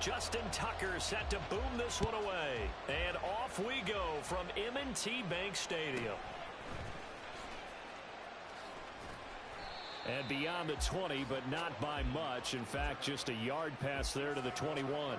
Justin Tucker set to boom this one away. And off we go from M&T Bank Stadium. And beyond the 20, but not by much. In fact, just a yard pass there to the 21.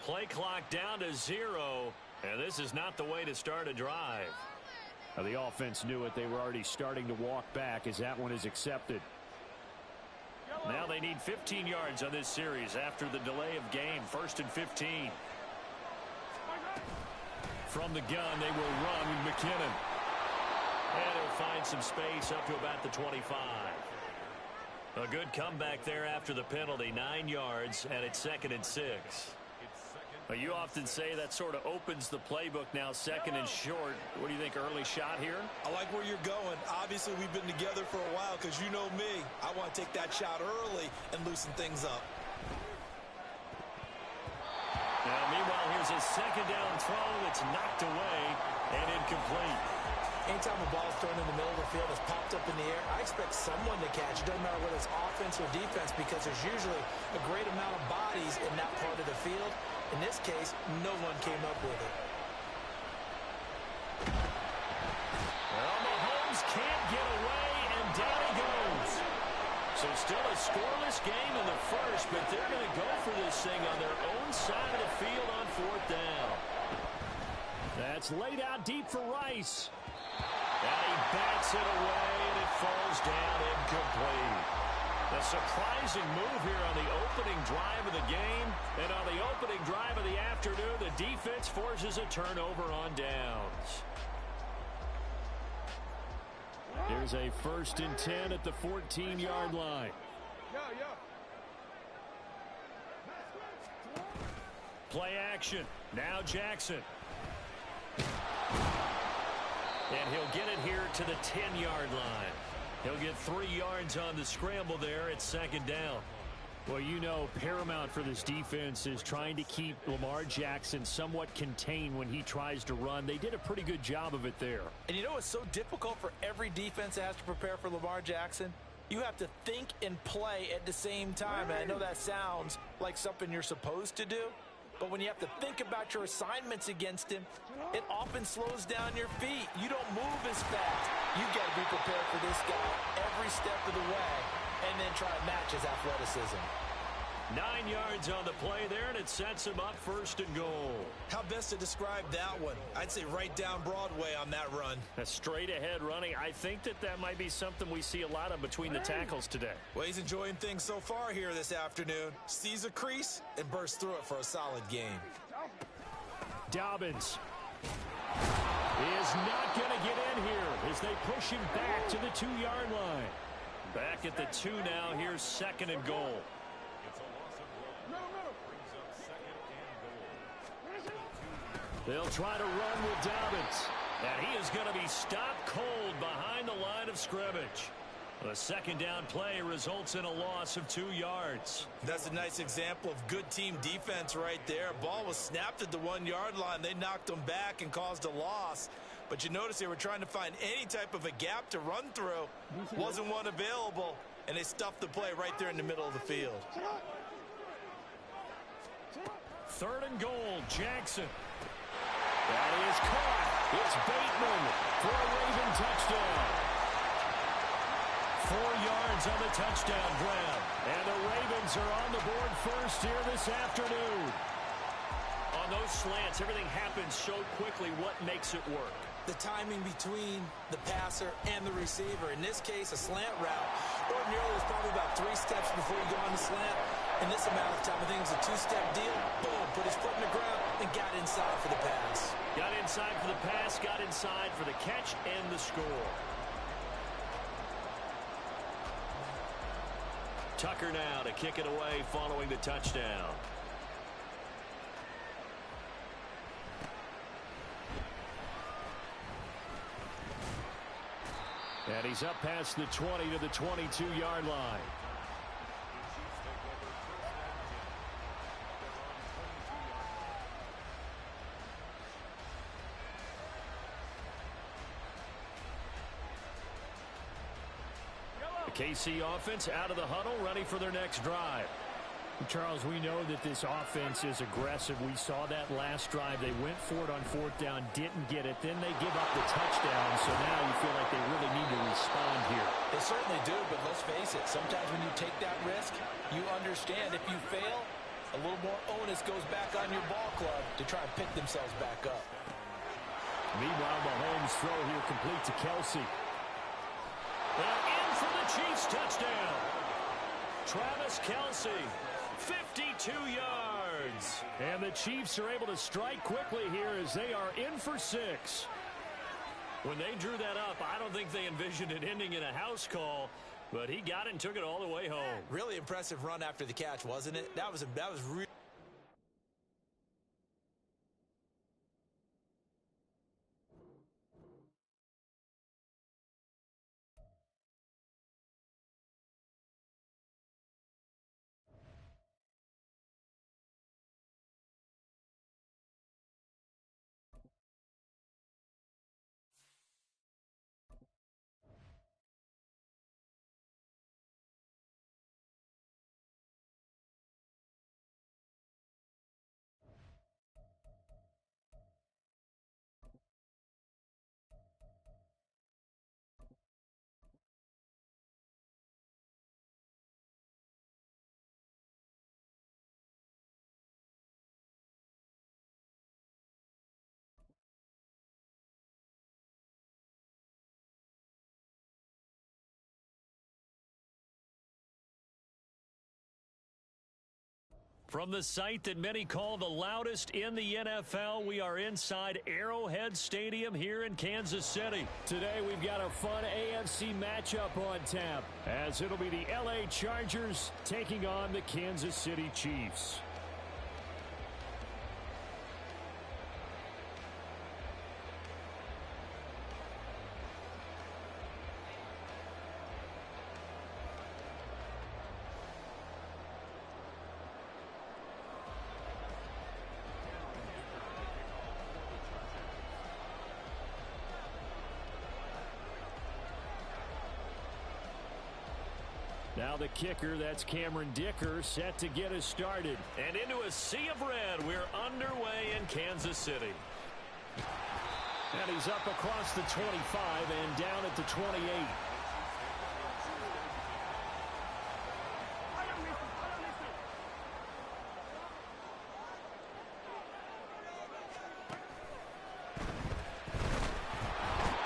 Play clock down to 0, and this is not the way to start a drive. Now, the offense knew it. They were already starting to walk back as that one is accepted. Now they need 15 yards on this series after the delay of game. 1st and 15. From the gun, they will run McKinnon. And he'll find some space up to about the 25. A good comeback there after the penalty. 9 yards, and it's 2nd and 6. You often say that sort of opens the playbook now, 2nd and short. What do you think, early shot here? I like where you're going. Obviously, we've been together for a while because you know me. I want to take that shot early and loosen things up. Now, meanwhile, here's a 2nd down throw that's knocked away and incomplete. Anytime a ball is thrown in the middle of the field, it's popped up in the air, I expect someone to catch. It doesn't matter whether it's offense or defense because there's usually a great amount of bodies in that part of the field. In this case, no one came up with it. Well, Mahomes can't get away, and down he goes. So still a scoreless game in the first, but they're going to go for this thing on their own side of the field on 4th down. That's laid out deep for Rice. And he bats it away, and it falls down incomplete. A surprising move here on the opening drive of the game. And on the opening drive of the afternoon, the defense forces a turnover on downs. Here's a 1st and 10 at the 14-yard line. Play action. Now Jackson. And he'll get it here to the 10-yard line. He'll get 3 yards on the scramble there at 2nd down. Well, you know, paramount for this defense is trying to keep Lamar Jackson somewhat contained when he tries to run. They did a pretty good job of it there. And you know what's so difficult for every defense that has to prepare for Lamar Jackson? You have to think and play at the same time. And I know that sounds like something you're supposed to do. But when you have to think about your assignments against him, it often slows down your feet. You don't move as fast. You've got to be prepared for this guy every step of the way and then try to match his athleticism. 9 yards on the play there, and it sets him up 1st and goal. How best to describe that one? I'd say right down Broadway on that run. A straight-ahead running. I think that might be something we see a lot of between the tackles today. Well, he's enjoying things so far here this afternoon. Sees a crease and bursts through it for a solid game. Dobbins is not going to get in here as they push him back to the 2-yard line. Back at the 2 now. Here's 2nd and goal. They'll try to run with Dobbins. And he is going to be stopped cold behind the line of scrimmage. The 2nd down play results in a loss of 2 yards. That's a nice example of good team defense right there. Ball was snapped at the 1-yard line. They knocked them back and caused a loss. But you notice they were trying to find any type of a gap to run through. Wasn't one available, and they stuffed the play right there in the middle of the field. 3rd and goal, Jackson. That is caught. It's Bateman for a Raven touchdown. 4 yards on the touchdown grab. And the Ravens are on the board first here this afternoon. On those slants, everything happens so quickly. What makes it work? The timing between the passer and the receiver. In this case, a slant route. Ordinarily, it's probably about 3 steps before you go on the slant. In this amount of time, I think it's a 2-step deal. Boom, put his foot in the ground and got inside for the pass. Got inside for the pass, got inside for the catch, and the score. Tucker now to kick it away following the touchdown. And he's up past the 20 to the 22-yard line. The KC offense out of the huddle, ready for their next drive. Charles, we know that this offense is aggressive. We saw that last drive. They went for it on fourth down, didn't get it. Then they give up the touchdown, so now you feel like they really need to respond here. They certainly do, but let's face it. Sometimes when you take that risk, you understand if you fail, a little more onus goes back on your ball club to try and pick themselves back up. Meanwhile, Mahomes' throw here complete to Kelsey. And in for the Chiefs touchdown. Travis Kelsey. 52 yards. And the Chiefs are able to strike quickly here as they are in for 6. When they drew that up, I don't think they envisioned it ending in a house call, but he got it and took it all the way home. Really impressive run after the catch, wasn't it? That was really... From the site that many call the loudest in the NFL, we are inside Arrowhead Stadium here in Kansas City. Today we've got a fun AFC matchup on tap, as it'll be the LA Chargers taking on the Kansas City Chiefs. Now the kicker, that's Cameron Dicker, set to get us started. And into a sea of red, we're underway in Kansas City. And he's up across the 25 and down at the 28.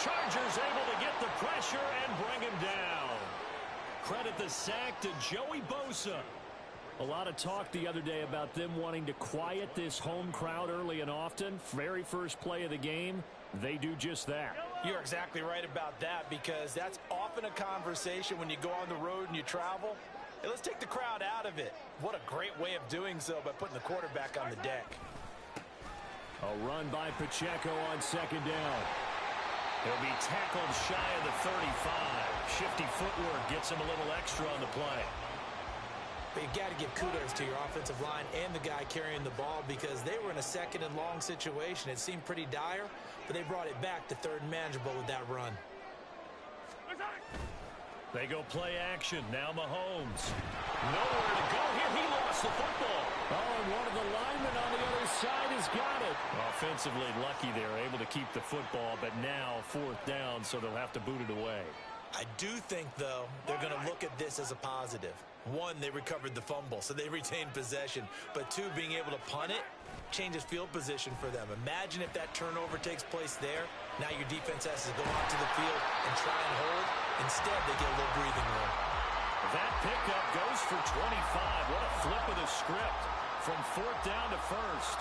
Chargers able to get the pressure and bring him down. Credit the sack to Joey Bosa. A lot of talk the other day about them wanting to quiet this home crowd early and often. Very first play of the game, they do just that. You're exactly right about that, because that's often a conversation when you go on the road and you travel. Hey, let's take the crowd out of it. What a great way of doing so by putting the quarterback on the deck. A run by Pacheco on second down. He'll be tackled shy of the 35. Shifty footwork gets him a little extra on the play. But you got to give kudos to your offensive line and the guy carrying the ball, because they were in a second and long situation. It seemed pretty dire, but they brought it back to third and manageable with that run. They go play action. Now Mahomes. Nowhere to go here. He lost the football. Oh, and one of the linemen on the other side has got it. Offensively lucky they're able to keep the football, but now fourth down, so they'll have to boot it away. I do think, though, they're going to look at this as a positive. One, they recovered the fumble, so they retained possession. But two, being able to punt it changes field position for them. Imagine if that turnover takes place there. Now your defense has to go out to the field and try and hold. Instead, they get a little breathing room. That pickup goes for 25. What a flip of the script from fourth down to first.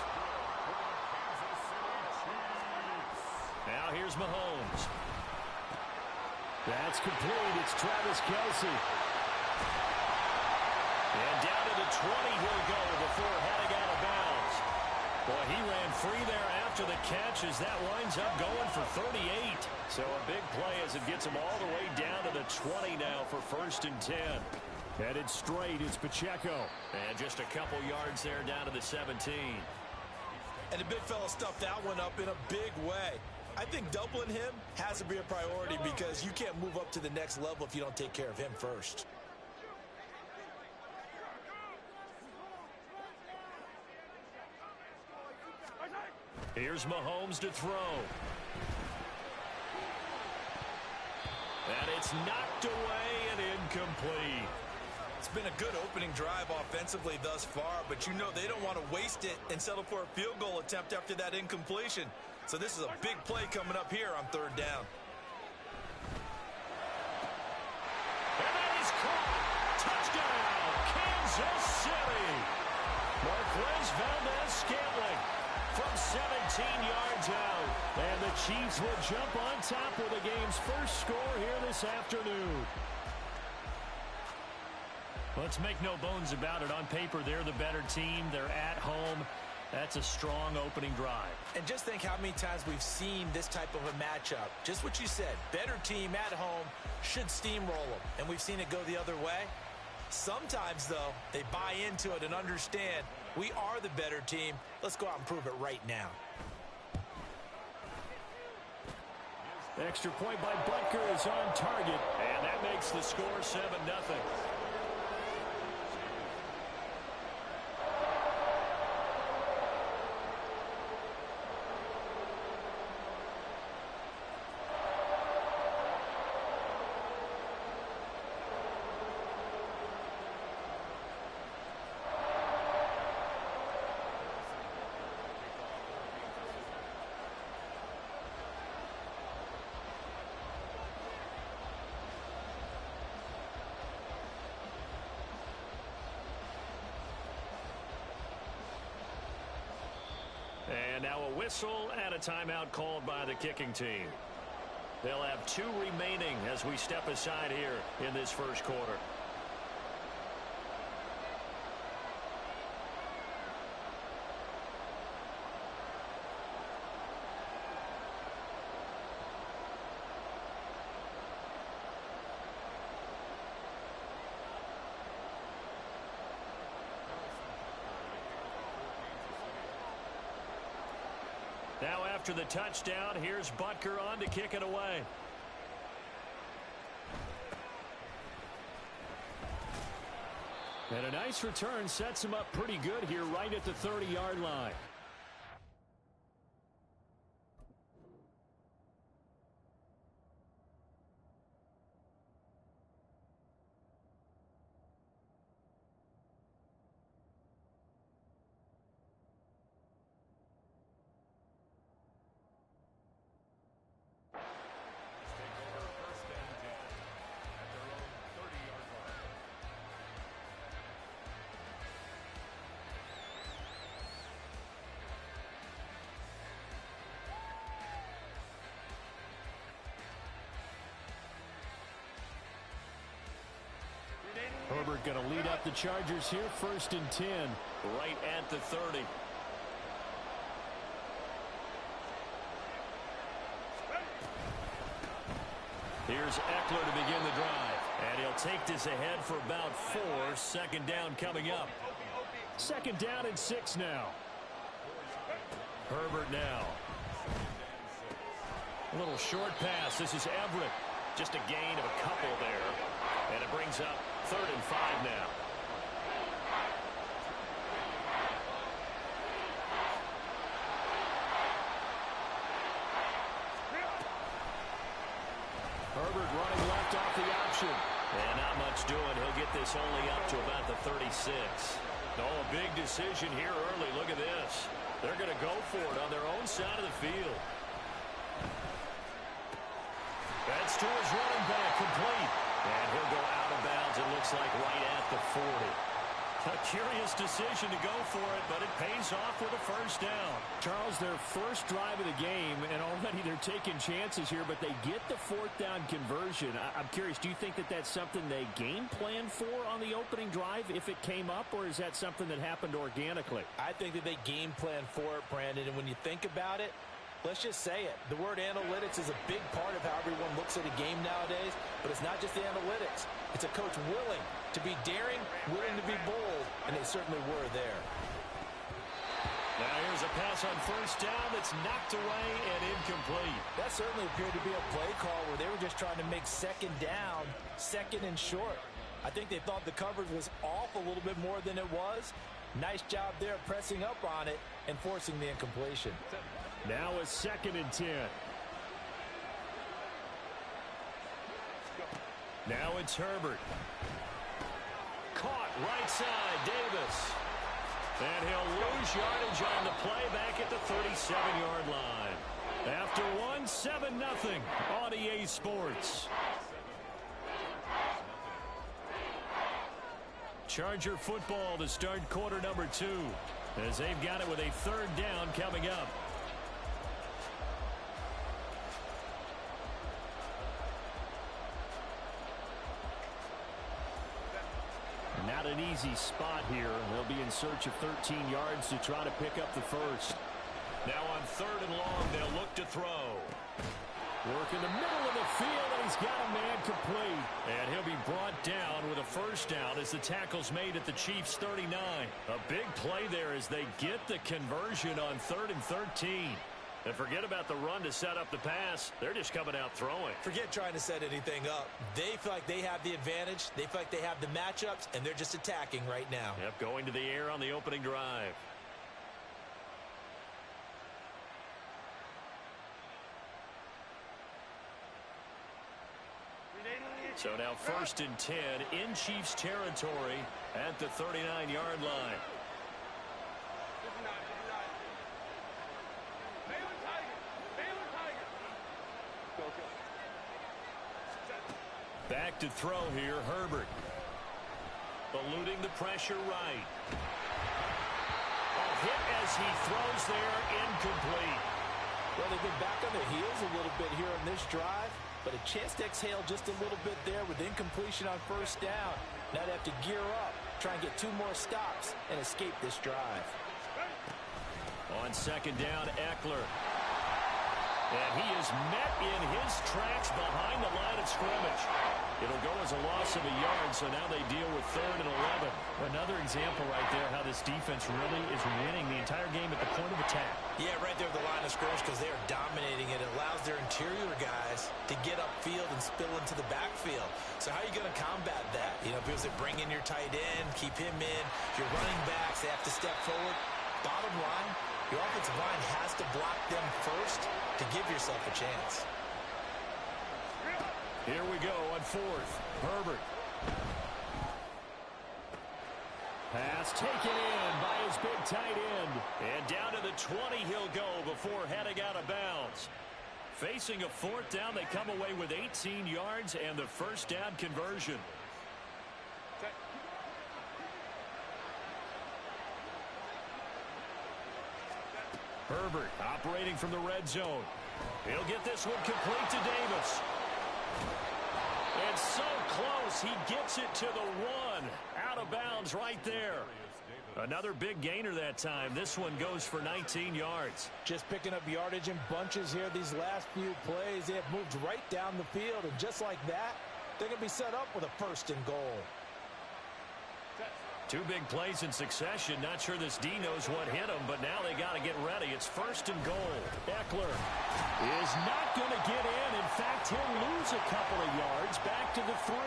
here's Mahomes. That's complete. It's Travis Kelce. And down to the 20 he'll go before heading out of bounds. Boy, he ran free there after the catch as that winds up going for 38. So a big play as it gets him all the way down to the 20 now for 1st and 10. Headed straight, it's Pacheco. And just a couple yards there down to the 17. And the big fella stuffed that one up in a big way. I think doubling him has to be a priority because you can't move up to the next level if you don't take care of him first. Here's Mahomes to throw. And it's knocked away and incomplete. It's been a good opening drive offensively thus far, but you know they don't want to waste it and settle for a field goal attempt after that incompletion. So this is a big play coming up here on 3rd down. And that is caught. Touchdown, Kansas City. Marquez Valdez-Scantling from 17 yards out. And the Chiefs will jump on top with the game's first score here this afternoon. Let's make no bones about it. On paper, they're the better team. They're at home. That's a strong opening drive. And just think how many times we've seen this type of a matchup. Just what you said, better team at home should steamroll them. And we've seen it go the other way. Sometimes, though, they buy into it and understand we are the better team. Let's go out and prove it right now. Extra point by Butker is on target. And that makes the score 7-0. And now a whistle and a timeout called by the kicking team. They'll have 2 remaining as we step aside here in this first quarter. Now after the touchdown, here's Butker on to kick it away. And a nice return sets him up pretty good here right at the 30-yard line. Herbert going to lead up the Chargers here, 1st and 10. Right at the 30. Here's Eckler to begin the drive. And he'll take this ahead for about 4. 2nd down coming up. 2nd down and 6 now. Herbert now. A little short pass. This is Everett. Just a gain of a couple there. And it brings up 3rd and 5 now. Herbert running left off the option. And not much doing. He'll get this only up to about the 36. Oh, a big decision here early. Look at this. They're going to go for it on their own side of the field. That's to his running back, complete. And he'll go out of bounds, it looks like, right at the 40. A curious decision to go for it, but it pays off with a first down. Charles, their first drive of the game, and already they're taking chances here, but they get the fourth down conversion. I'm curious, do you think that that's something they game plan for on the opening drive if it came up, or is that something that happened organically? I think that they game plan for it, Brandon, and when you think about it, let's just say it. The word analytics is a big part of how everyone looks at a game nowadays, but it's not just the analytics. It's a coach willing to be daring, willing to be bold, and they certainly were there. Now here's a pass on first down that's knocked away and incomplete. That certainly appeared to be a play call where they were just trying to make second down, second and short. I think they thought the coverage was off a little bit more than it was. Nice job there pressing up on it and forcing the incompletion. Now a 2nd and 10. Now it's Herbert. Caught right side, Davis. And he'll lose yardage on the play back at the 37-yard line. After one, 7-0 on EA Sports. Charger football to start quarter number 2, as they've got it with a third down coming up. Not an easy spot here. They'll be in search of 13 yards to try to pick up the first. Now on third and long, they'll look to throw. Work in the middle of the field, and he's got a man complete. And he'll be brought down with a first down as the tackle's made at the Chiefs' 39. A big play there as they get the conversion on 3rd and 13. And forget about the run to set up the pass. They're just coming out throwing. Forget trying to set anything up. They feel like they have the advantage. They feel like they have the matchups, and they're just attacking right now. Yep, going to the air on the opening drive. So now 1st and 10 in Chiefs territory at the 39-yard line. Back to throw here, Herbert. Eluding the pressure right. A hit as he throws there, incomplete. Well, they've been back on their heels a little bit here on this drive, but a chance to exhale just a little bit there with incompletion on first down. Now they have to gear up, try and get 2 more stops, and escape this drive. On 2nd down, Eckler. And he is met in his tracks behind the line of scrimmage. It'll go as a loss of a yard, so now they deal with 3rd and 11. Another example right there how this defense really is winning the entire game at the point of attack. Yeah, right there at the line of scrimmage because they are dominating it. It allows their interior guys to get upfield and spill into the backfield. So how are you going to combat that? You know, because they bring in your tight end, keep him in. Your running backs, they have to step forward. Bottom line, your offensive line has to block them first to give yourself a chance. Here we go on 4th. Herbert. Pass taken in by his big tight end. And down to the 20 he'll go before heading out of bounds. Facing a 4th down, they come away with 18 yards and the first down conversion. Herbert operating from the red zone. He'll get this one complete to Davis. And so close, he gets it to the 1. Out of bounds right there. Another big gainer that time. This one goes for 19 yards. Just picking up yardage in bunches here these last few plays. They have moved right down the field, and just like that, they're going to be set up with a 1st and goal. 2 big plays in succession. Not sure this D knows what hit him, but now they got to get ready. It's 1st and goal. Eckler is not going to get in. In fact, he'll lose a couple of yards back to the 3.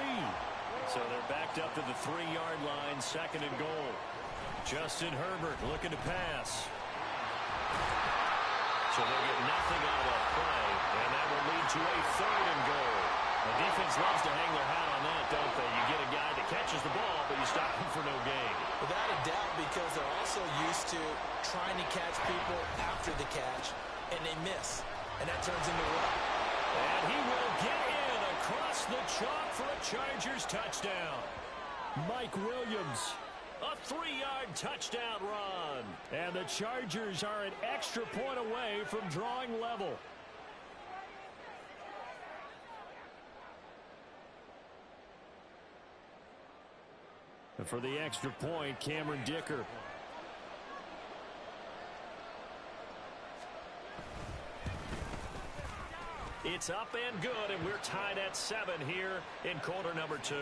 So they're backed up to the 3-yard line, 2nd and goal. Justin Herbert looking to pass. So they'll get nothing out of that play, and that will lead to a 3rd and goal. The defense loves to hang their hat on that, don't they? You get a guy that catches the ball, but you stop him for no gain. Without a doubt, because they're also used to trying to catch people after the catch, and they miss. And that turns into what? And he will get in across the chalk for a Chargers touchdown. Mike Williams A 3-yard touchdown run. And the Chargers are an extra point away from drawing level. And for the extra point, Cameron Dicker. It's up and good, and we're tied at 7 here in quarter number 2.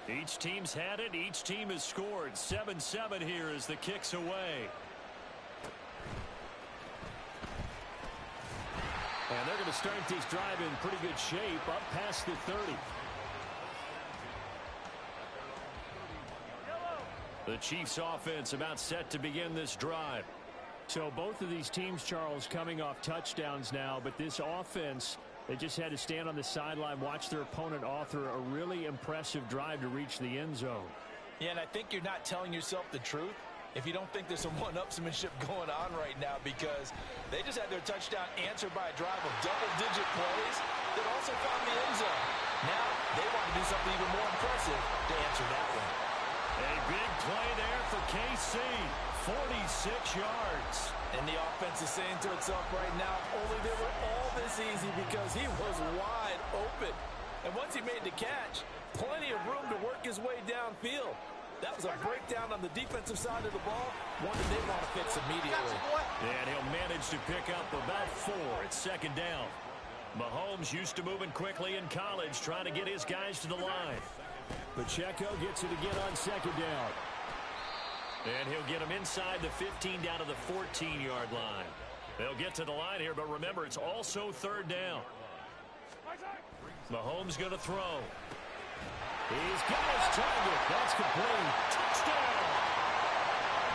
Each team's had it. Each team has scored. 7-7 here as the kick's away. And they're going to start this drive in pretty good shape up past the 30. The Chiefs offense about set to begin this drive. So both of these teams, Charles, coming off touchdowns now, but this offense, they just had to stand on the sideline, watch their opponent author a really impressive drive to reach the end zone. Yeah, and I think you're not telling yourself the truth if you don't think there's some one-upsmanship going on right now, because they just had their touchdown answered by a drive of double-digit plays that also found the end zone. Now they want to do something even more impressive to answer that one. A big play there for KC. 46 yards. And the offense is saying to itself right now, only they were all this easy because he was wide open. And once he made the catch, plenty of room to work his way downfield. That was a breakdown on the defensive side of the ball, one that they want to fix immediately. And he'll manage to pick up about 4 at second down. Mahomes used to moving quickly in college, trying to get his guys to the line. Pacheco gets it again on second down. And he'll get him inside the 15 down to the 14-yard line. They'll get to the line here, but remember, it's also third down. Mahomes going to throw. He's got his target. That's complete. Touchdown!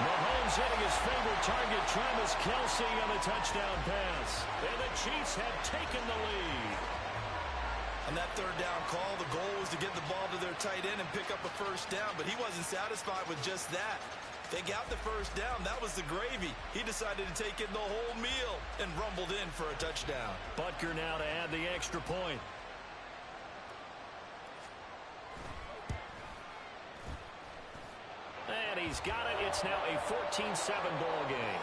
Mahomes hitting his favorite target, Travis Kelce, on a touchdown pass. And the Chiefs have taken the lead. On that third down call, the goal was to get the ball to their tight end and pick up a first down, but he wasn't satisfied with just that. They got the first down. That was the gravy. He decided to take in the whole meal and rumbled in for a touchdown. Butker now to add the extra point. And he's got it. It's now a 14-7 ball game.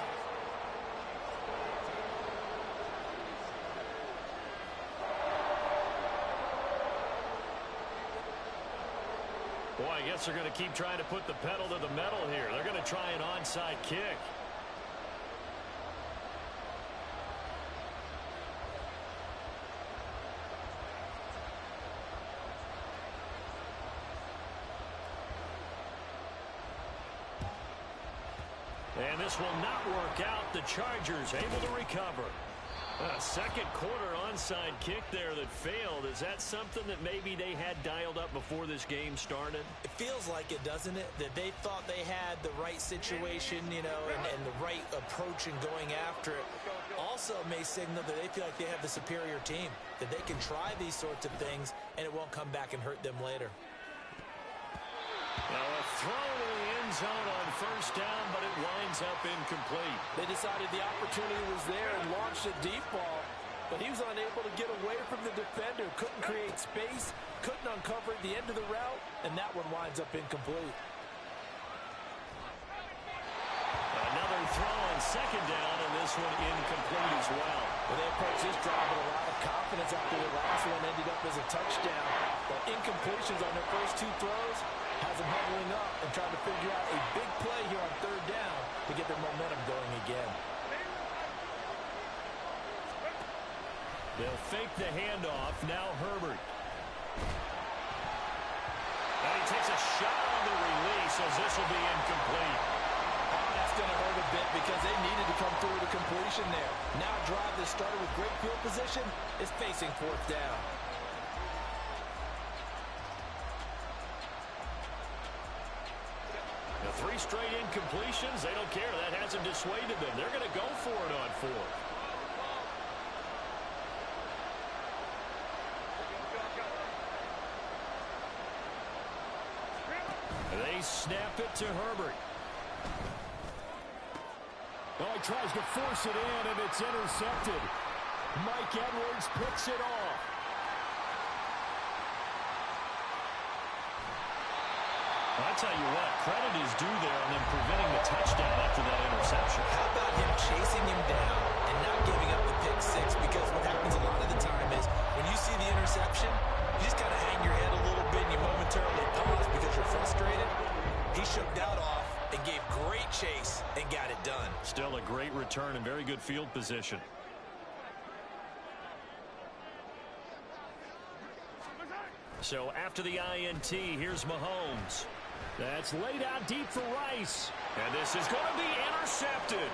Boy, I guess they're going to keep trying to put the pedal to the metal here. They're going to try an onside kick. And this will not work out. The Chargers able to recover. A second quarter onside kick there that failed. Is that something that maybe they had dialed up before this game started? It feels like it, doesn't it? That they thought they had the right situation, you know, and the right approach in going after it. Also may signal that they feel like they have the superior team, that they can try these sorts of things and it won't come back and hurt them later. Now a throw to the end zone on first down, but it winds up incomplete. They decided the opportunity was there and launched a deep ball, but he was unable to get away from the defender, couldn't create space, couldn't uncover the end of the route, and that one winds up incomplete. Another throw on second down, and this one incomplete as well. Well, they approached this drive with a lot of confidence after the last one ended up as a touchdown. But incompletions on their first 2 throws has them huddling up and trying to figure out a big play here on third down to get their momentum going again. They'll fake the handoff. Now Herbert. And he takes a shot on the release as this will be incomplete. Oh, that's going to hurt a bit because they needed to come through with a completion there. Now a drive that started with great field position is facing fourth down. The 3 straight incompletions, they don't care. That hasn't dissuaded them. They're going to go for it on 4th. snap it to Herbert. Oh, he tries to force it in, and it's intercepted. Mike Edwards picks it off. I tell you what, credit is due there on them preventing the touchdown after that interception. How about him chasing him down and not giving up the pick six? Because what happens a lot of the time is when you see the interception, you just kind of hang your head a little bit and you momentarily pause because you're frustrated. He shook that off and gave great chase and got it done. Still a great return and very good field position. So after the INT, here's Mahomes. That's laid out deep for Rice. And this is going to be intercepted.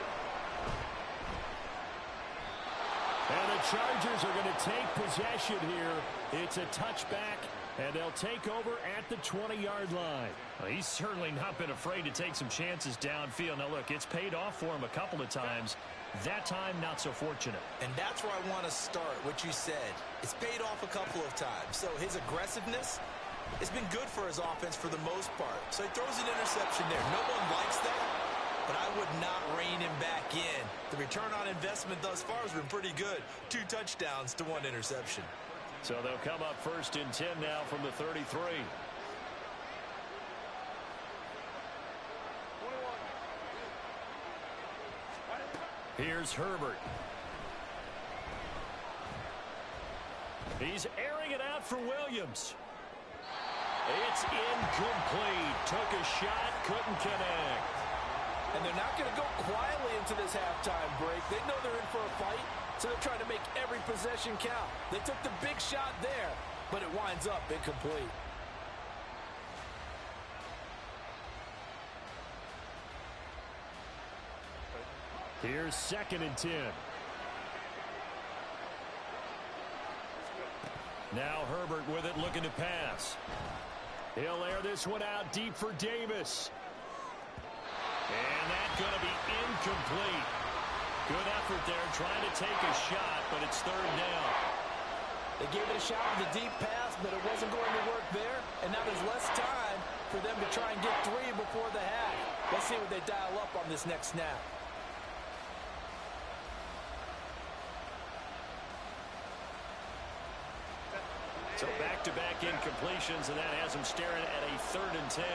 And the Chargers are going to take possession here. It's a touchback, and they'll take over at the 20-yard line. Well, he's certainly not been afraid to take some chances downfield. Now, look, it's paid off for him a couple of times. That time, not so fortunate. And that's where I want to start, what you said. It's paid off a couple of times. So his aggressiveness has been good for his offense for the most part. So he throws an interception there. No one likes that, but I would not rein him back in. The return on investment thus far has been pretty good. 2 touchdowns to 1 interception. So they'll come up 1st and 10 now from the 33. Here's Herbert. He's airing it out for Williams. It's incomplete. Took a shot, couldn't connect. And they're not going to go quietly into this halftime break. They know they're in for a fight, so they're trying to make every possession count. They took the big shot there, but it winds up incomplete. Here's 2nd and 10. Now Herbert with it, looking to pass. He'll air this one out deep for Davis. And that's going to be incomplete. Good effort there, trying to take a shot, but it's 3rd down. They gave it a shot with a deep pass, but it wasn't going to work there. And now there's less time for them to try and get 3 before the half. Let's see what they dial up on this next snap. So back-to-back incompletions, and that has them staring at a 3rd and 10.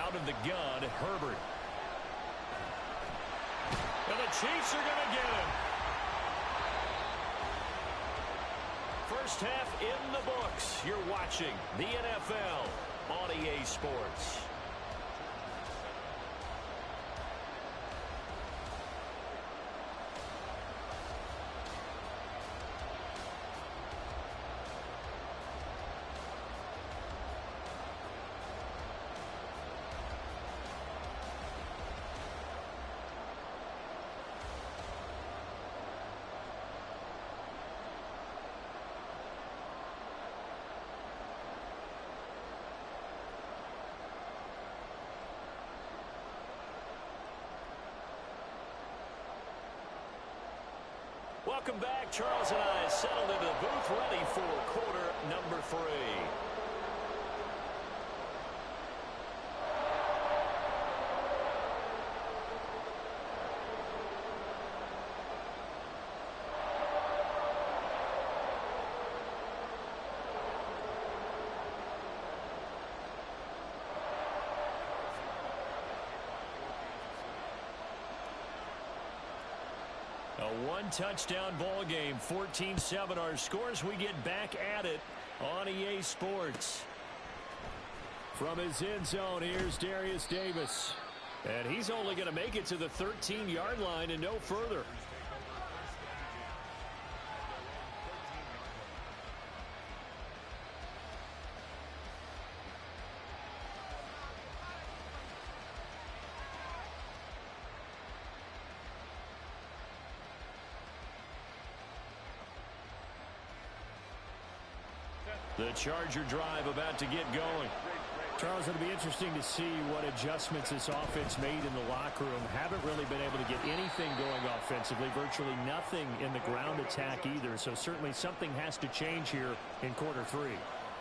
Out of the gun, Herbert. And the Chiefs are going to get him. First half in the books. You're watching the NFL on EA Sports. Welcome back. Charles and I settled into the booth, ready for quarter number 3. A 1-touchdown ball game, 14-7 our scores. We get back at it on EA Sports. From his end zone, here's Darius Davis. And he's only going to make it to the 13-yard line and no further. The Charger drive about to get going. Charles, it'll be interesting to see what adjustments this offense made in the locker room. Haven't really been able to get anything going offensively, virtually nothing in the ground attack either. So certainly something has to change here in quarter 3.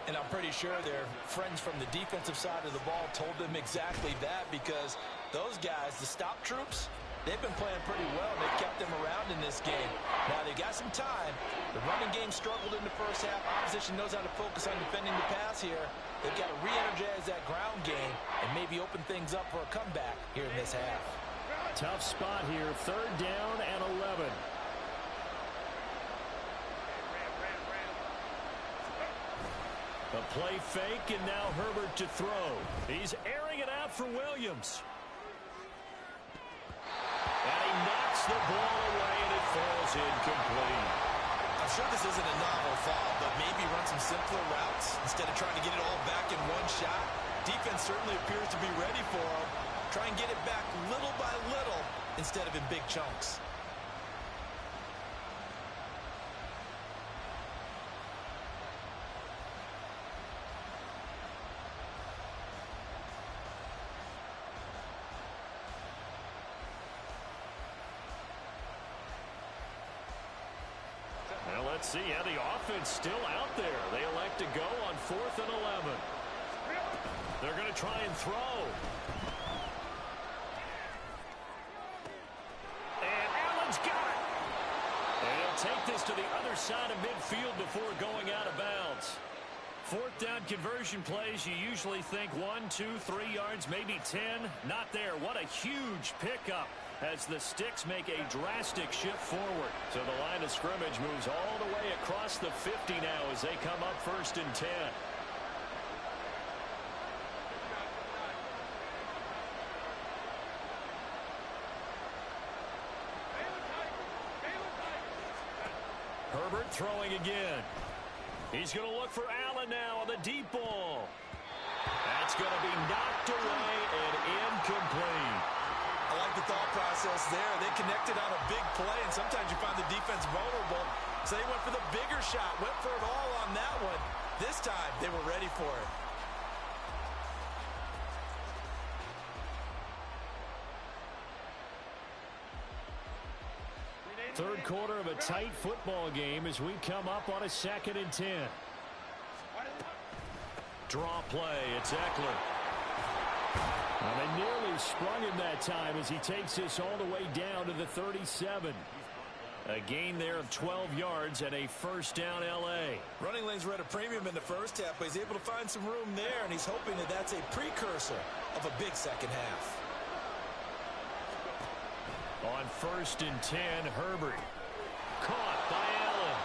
And I'm pretty sure their friends from the defensive side of the ball told them exactly that, because those guys, the stop troops, they've been playing pretty well. They've kept them around in this game. Now, they got some time. The running game struggled in the first half. Opposition knows how to focus on defending the pass here. They've got to re-energize that ground game and maybe open things up for a comeback here in this half. Tough spot here. 3rd down and 11. A play fake, and now Herbert to throw. He's airing it out for Williams. And he knocks the ball away, and it falls incomplete. I'm sure this isn't a novel thought, but maybe run some simpler routes instead of trying to get it all back in one shot. Defense certainly appears to be ready for him. Try and get it back little by little instead of in big chunks. Let's see how the offense still out there. They elect to go on 4th and 11. They're going to try and throw. And Allen's got it. And he'll take this to the other side of midfield before going out of bounds. 4th down conversion plays, you usually think 1, 2, 3 yards, maybe 10. Not there. What a huge pickup as the Sticks make a drastic shift forward. So the line of scrimmage moves all the way across the 50 now as they come up 1st and 10. Herbert throwing again. He's going to look for Allen now on the deep ball. That's going to be knocked away and incomplete. I like the thought process there. They connected on a big play, and sometimes you find the defense vulnerable. So they went for the bigger shot, went for it all on that one. This time, they were ready for it. Third quarter of a tight football game as we come up on a 2nd and 10. Draw play. It's Eckler. Well, they nearly sprung him that time as he takes this all the way down to the 37. A gain there of 12 yards and a 1st down L.A. Running lanes were at a premium in the first half, but he's able to find some room there, and he's hoping that that's a precursor of a big second half. On 1st and 10, Herbert. Caught by Allen.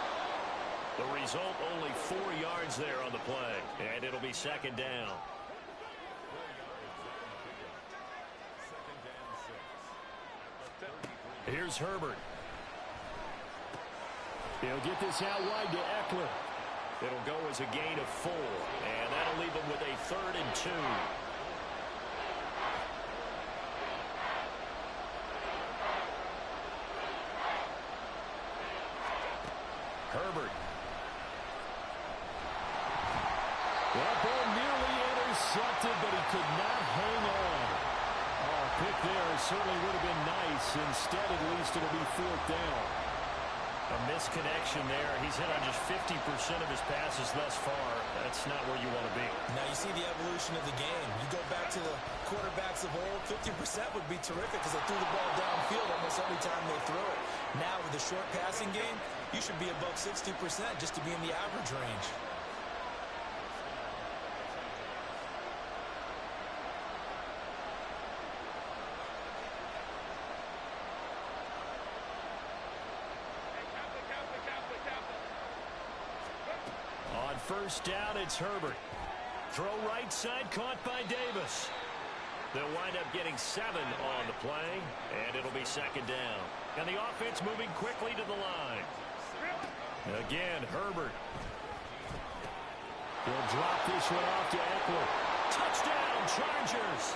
The result, only 4 yards there on the play, and it'll be 2nd down. Here's Herbert. He'll get this out wide to Eckler. It'll go as a gain of 4, and that'll leave him with a 3rd and 2. Herbert. That ball nearly intercepted, but he could not hang on. Oh, pick there certainly would have been nice. Instead, at least it'll be 4th down. A misconnection there. He's hit on just 50% of his passes thus far. That's not where you want to be. Now you see the evolution of the game. You go back to the quarterbacks of old, 50% would be terrific because they threw the ball downfield almost every time they threw it. Now with the short passing game, you should be above 60% just to be in the average range. On 1st down, it's Herbert. Throw right side, caught by Davis. They'll wind up getting 7 on the play, and it'll be 2nd down. And the offense moving quickly to the line. Again, Herbert. He'll drop this one off to Eckler. Touchdown, Chargers.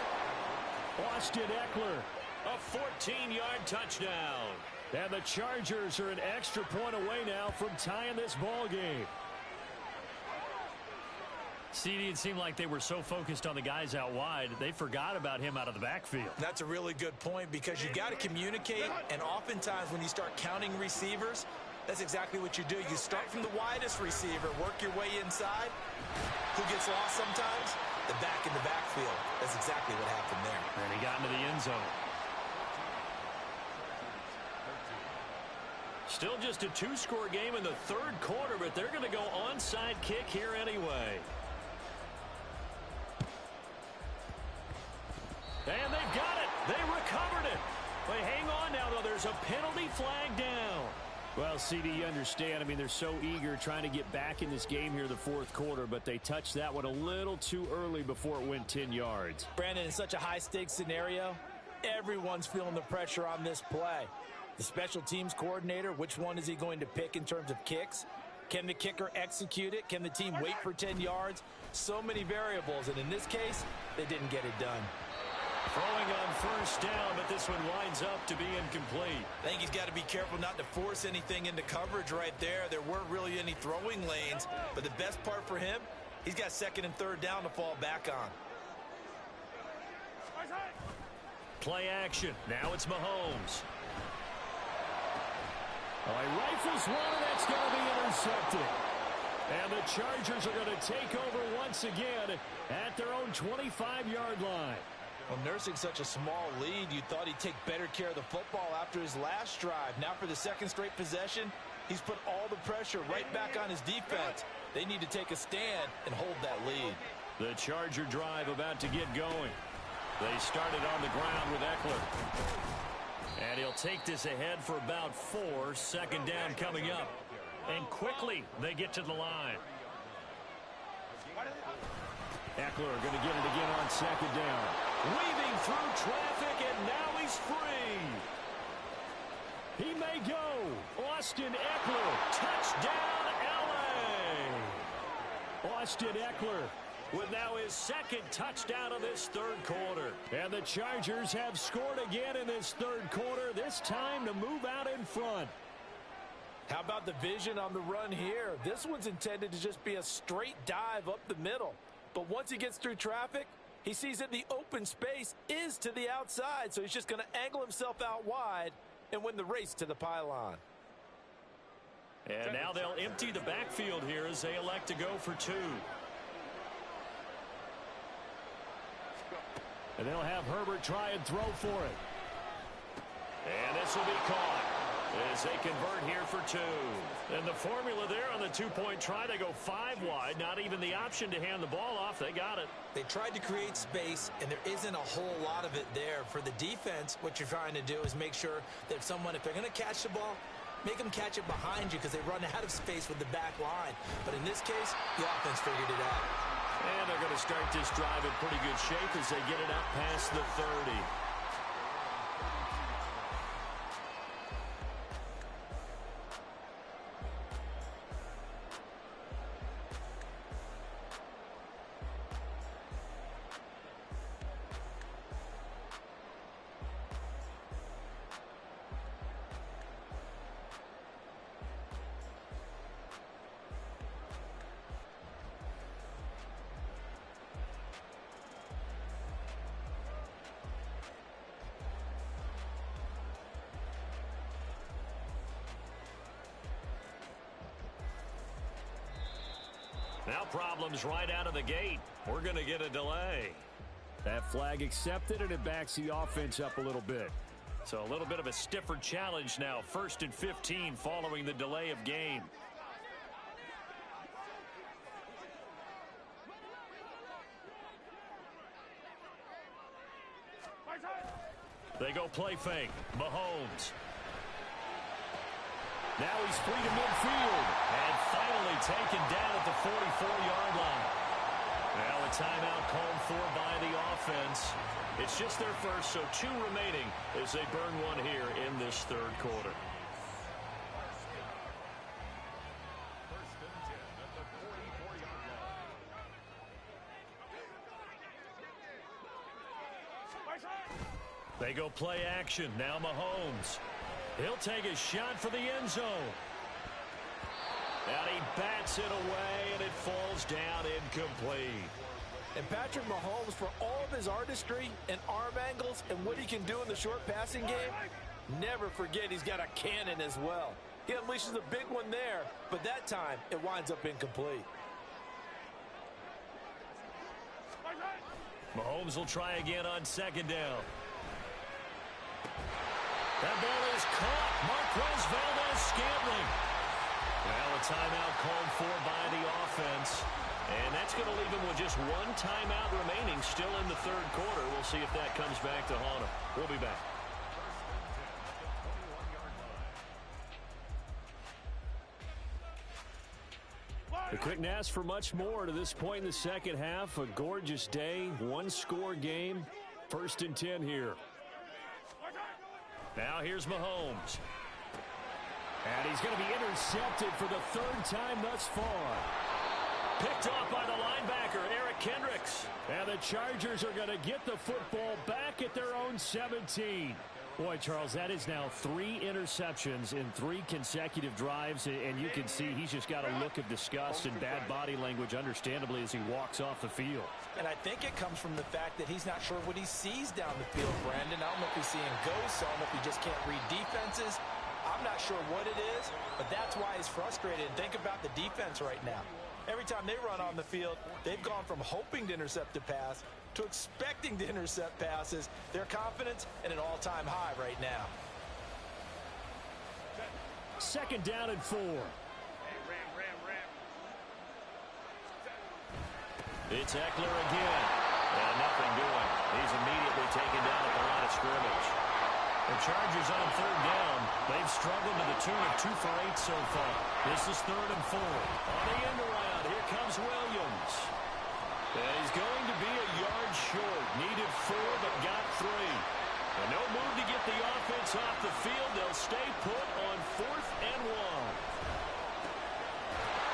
Austin Eckler. A 14-yard touchdown. And the Chargers are an extra point away now from tying this ball game. CD, it seemed like they were so focused on the guys out wide, they forgot about him out of the backfield. That's a really good point because you got to communicate, and oftentimes when you start counting receivers, that's exactly what you do. You start from the widest receiver, work your way inside. Who gets lost sometimes? The back in the backfield. That's exactly what happened there. And he got into the end zone. Still just a two-score game in the third quarter, but they're going to go onside kick here anyway. And they've got it. They recovered it. But hang on now, though. There's a penalty flag down. Well, CD, you understand. I mean, they're so eager trying to get back in this game here in the fourth quarter, but they touched that one a little too early before it went 10 yards. Brandon, in such a high-stakes scenario, everyone's feeling the pressure on this play. The special teams coordinator, which one is he going to pick in terms of kicks? Can the kicker execute it? Can the team wait for 10 yards? So many variables, and in this case, they didn't get it done. Throwing on first down, but this one winds up to be incomplete. I think he's got to be careful not to force anything into coverage right there. There weren't really any throwing lanes, but the best part for him, he's got second and third down to fall back on. Play action. Now it's Mahomes. Oh, he rifles one, and that's going to be intercepted. And the Chargers are going to take over once again at their own 25-yard line. Well, nursing such a small lead, you thought he'd take better care of the football after his last drive. Now for the second straight possession, he's put all the pressure right back on his defense. They need to take a stand and hold that lead. The Charger drive about to get going. They started on the ground with Eckler. And he'll take this ahead for about 4. Second down coming up. And quickly they get to the line. Eckler going to get it again on second down. Weaving through traffic, and now he's free. He may go. Austin Eckler. Touchdown, L.A. Austin Eckler with now his second touchdown of this third quarter. And the Chargers have scored again in this third quarter, this time to move out in front. How about the vision on the run here? This one's intended to just be a straight dive up the middle. But once he gets through traffic, he sees that the open space is to the outside, so he's just going to angle himself out wide and win the race to the pylon. And now they'll empty the backfield here as they elect to go for 2. And they'll have Herbert try and throw for it. And this will be caught as they convert here for 2. And the formula there on the 2-point try, they go 5 wide. Not even the option to hand the ball off. They got it. They tried to create space, and there isn't a whole lot of it there. For the defense, what you're trying to do is make sure that if they're going to catch the ball, make them catch it behind you because they run out of space with the back line. But in this case, the offense figured it out. And they're going to start this drive in pretty good shape as they get it up past the 30. Now problems right out of the gate. We're going to get a delay. That flag accepted, and it backs the offense up a little bit. So a little bit of a stiffer challenge now. 1st and 15 following the delay of game. They go play fake. Mahomes. Now he's free to midfield. And finally taken down at the 44-yard line. Now a timeout called for by the offense. It's just their first, so 2 remaining as they burn one here in this third quarter. They go play action. Now Mahomes. He'll take a shot for the end zone. And he bats it away, and it falls down incomplete. And Patrick Mahomes, for all of his artistry and arm angles and what he can do in the short passing game, never forget he's got a cannon as well. He unleashes a big one there, but that time it winds up incomplete. Mahomes will try again on second down. That ball is caught. Marquez Valdes-Scantling. Well, a timeout called for by the offense. And that's going to leave him with just one timeout remaining still in the third quarter. We'll see if that comes back to haunt him. We'll be back. They couldn't ask for much more to this point in the second half. A gorgeous day, one-score game. 1st and 10 here. Now here's Mahomes. And he's going to be intercepted for the 3rd time thus far. Picked off by the linebacker, Eric Kendricks. And the Chargers are going to get the football back at their own 17. Boy, Charles, that is now 3 interceptions in 3 consecutive drives, and you can see he's just got a look of disgust and bad body language, understandably, as he walks off the field. And I think it comes from the fact that he's not sure what he sees down the field, Brandon. I don't know if he's seeing ghosts. I don't know if he just can't read defenses. I'm not sure what it is, but that's why he's frustrated. And think about the defense right now. Every time they run on the field, they've gone from hoping to intercept a pass to expecting to intercept passes. Their confidence at an all-time high right now. 2nd down and 4. It's Eckler again. And nothing doing. He's immediately taken down at the line of scrimmage. The Chargers on 3rd down. They've struggled to the tune of 2 for 8 so far. This is 3rd and 4. On the end around, here comes Williams. And he's going to be a yard short. Needed 4, but got 3. And no move to get the offense off the field. They'll stay put on 4th and 1.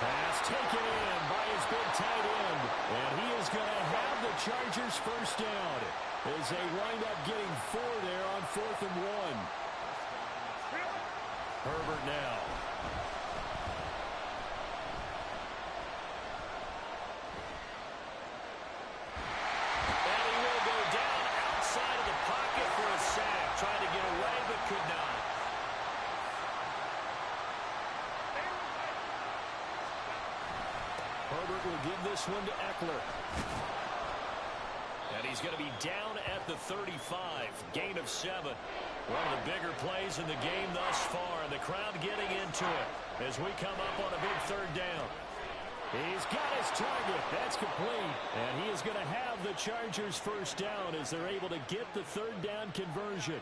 Pass taken in by his big tight end. And he is going to have the Chargers 1st down as they wind up getting 4 there on 4th and 1. Herbert now. And he will go down outside of the pocket for a sack. Tried to get away, but could not. Herbert will give this one to Eckler. And he's going to be down at the 35. Gain of 7. One of the bigger plays in the game thus far. And the crowd getting into it as we come up on a big 3rd down. He's got his target. That's complete. And he is going to have the Chargers 1st down as they're able to get the 3rd down conversion.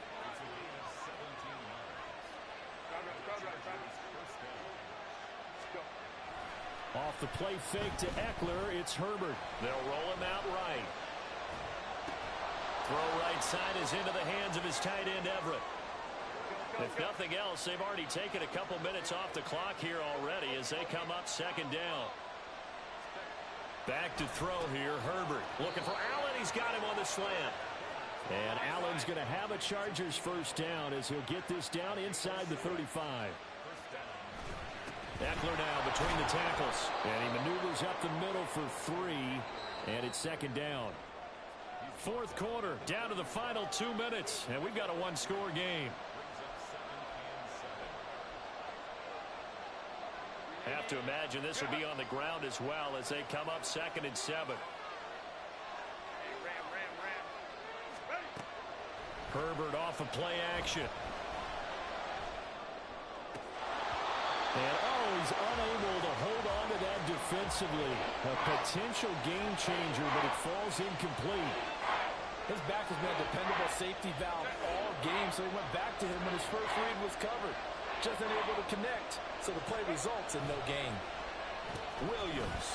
Off the play fake to Eckler, it's Herbert. They'll roll him out right. Throw right side is into the hands of his tight end, Everett. If nothing else, they've already taken a couple minutes off the clock here already as they come up 2nd down. Back to throw here, Herbert. Looking for Allen. He's got him on the slant. And Allen's going to have a Chargers 1st down as he'll get this down inside the 35. Eckler now between the tackles. And he maneuvers up the middle for 3. And it's 2nd down. 4th quarter, down to the final 2 minutes. And we've got a 1-score game. Have to imagine this will be on the ground as well as they come up 2nd and 7. Herbert off of play action. And he's unable to hold on to that defensively. A potential game changer, but it falls incomplete. His back has been a dependable safety valve all game, so he went back to him when his first read was covered. Just unable to connect, so the play results in no gain. Williams.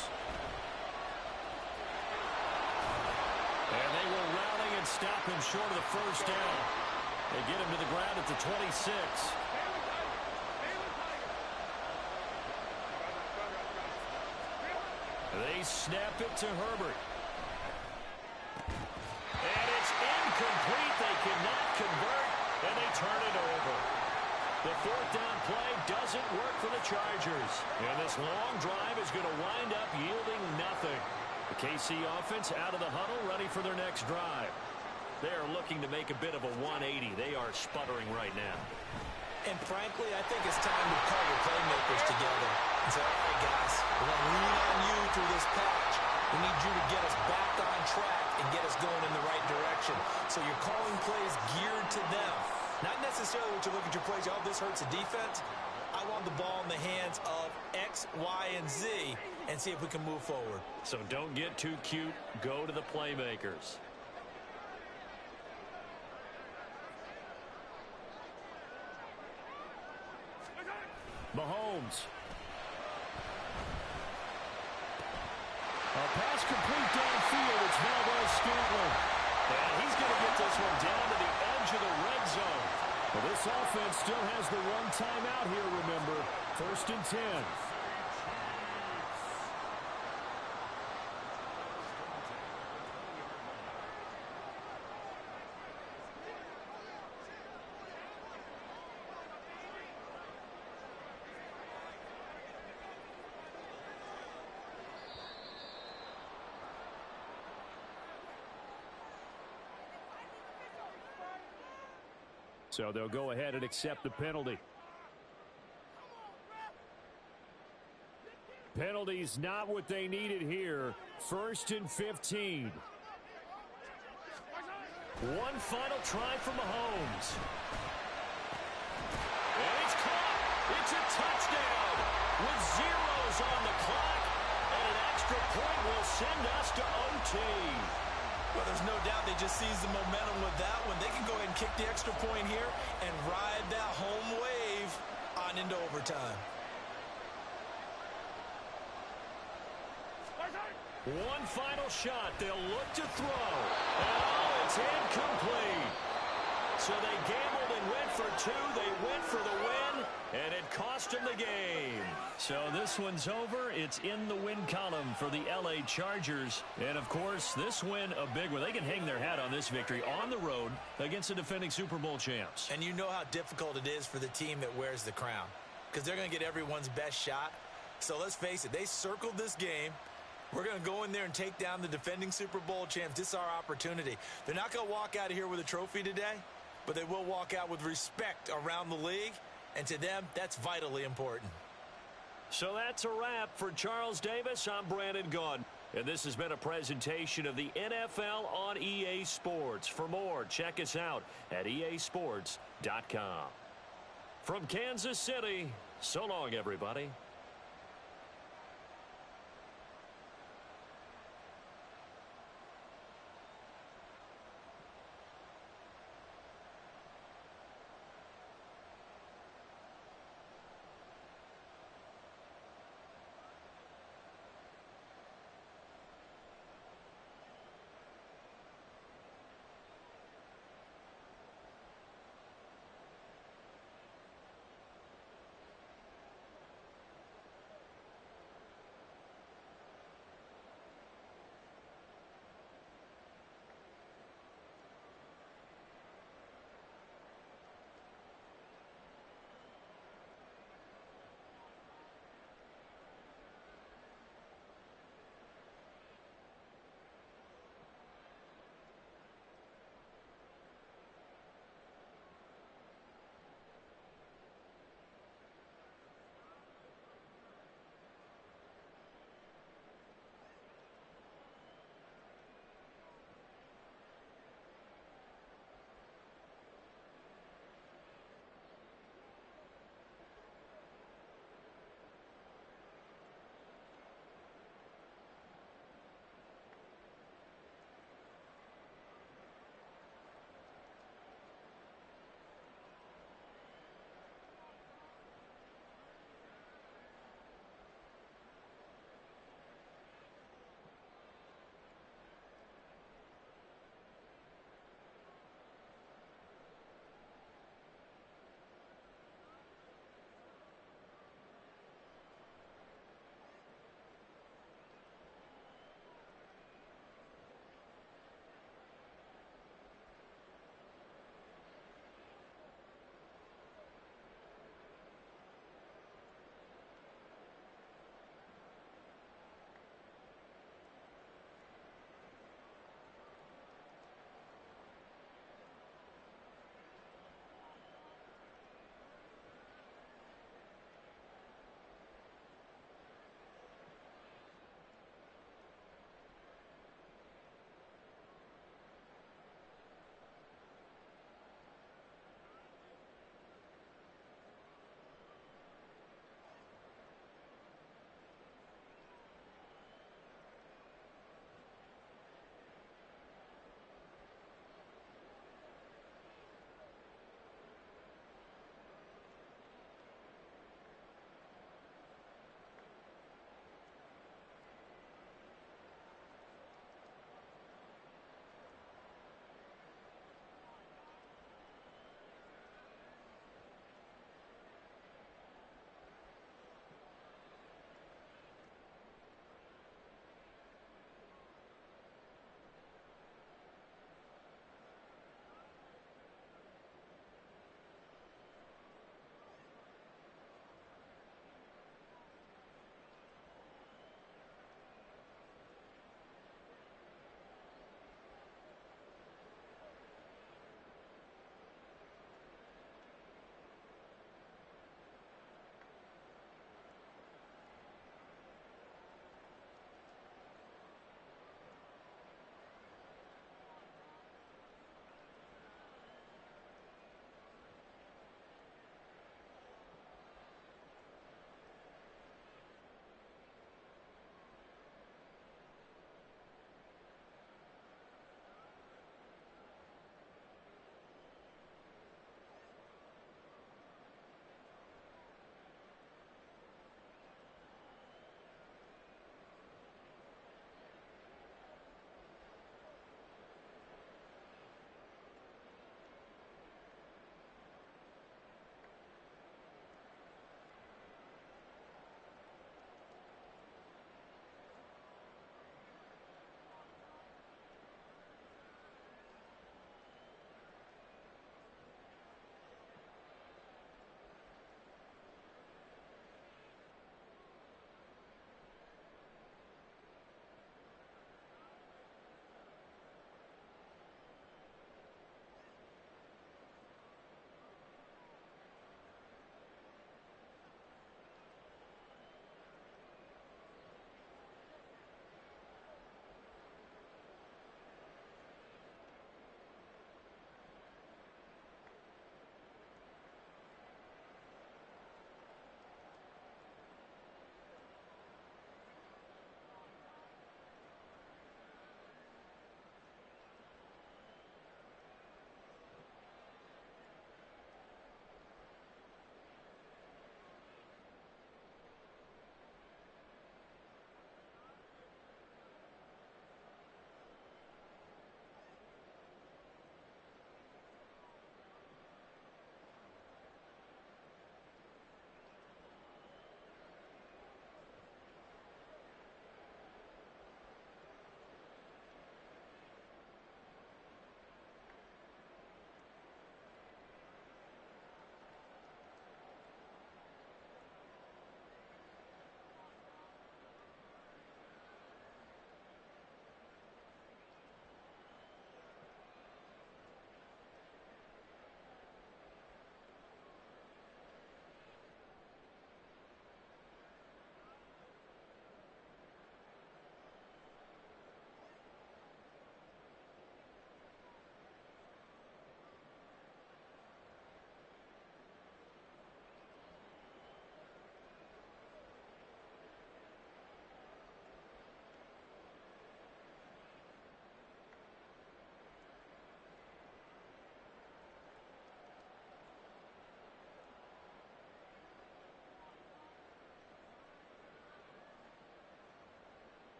And they were routing and stop him short of the 1st down. They get him to the ground at the 26. They snap it to Herbert. And it's incomplete. They cannot convert, and they turn it over. The fourth down play doesn't work for the Chargers. And this long drive is going to wind up yielding nothing. The KC offense out of the huddle, ready for their next drive. They are looking to make a bit of a 180. They are sputtering right now. And frankly, I think it's time to call your playmakers together and say, all right, guys, we're going to lean on you through this patch. We need you to get us back on track and get us going in the right direction. So you're calling plays geared to them. Not necessarily what you look at your plays, oh, this hurts the defense. I want the ball in the hands of X, Y, and Z and see if we can move forward. So don't get too cute. Go to the playmakers. Mahomes. A pass complete downfield. It's Valdez-Scantling. And he's going to get this one down to the edge of the red zone. Well, this offense still has the one timeout here, remember. 1st and 10. So they'll go ahead and accept the penalty. Penalty's not what they needed here. 1st and 15. One final try for Mahomes. And it's caught. It's a touchdown with zeros on the clock. And an extra point will send us to OT. Well, there's no doubt they just seized the momentum with that one. They can go ahead and kick the extra point here and ride that home wave on into overtime. One final shot. They'll look to throw. And oh, it's incomplete. So they gambled and went for two. They went for the win, and it cost them the game. So this one's over. It's in the win column for the LA Chargers. And, of course, this win, a big one. They can hang their hat on this victory on the road against the defending Super Bowl champs. And you know how difficult it is for the team that wears the crown, because they're going to get everyone's best shot. So let's face it, they circled this game. We're going to go in there and take down the defending Super Bowl champs. This is our opportunity. They're not going to walk out of here with a trophy today, but they will walk out with respect around the league. And to them, that's vitally important. So that's a wrap for Charles Davis. I'm Brandon Gaudin. And this has been a presentation of the NFL on EA Sports. For more, check us out at easports.com. From Kansas City, so long, everybody.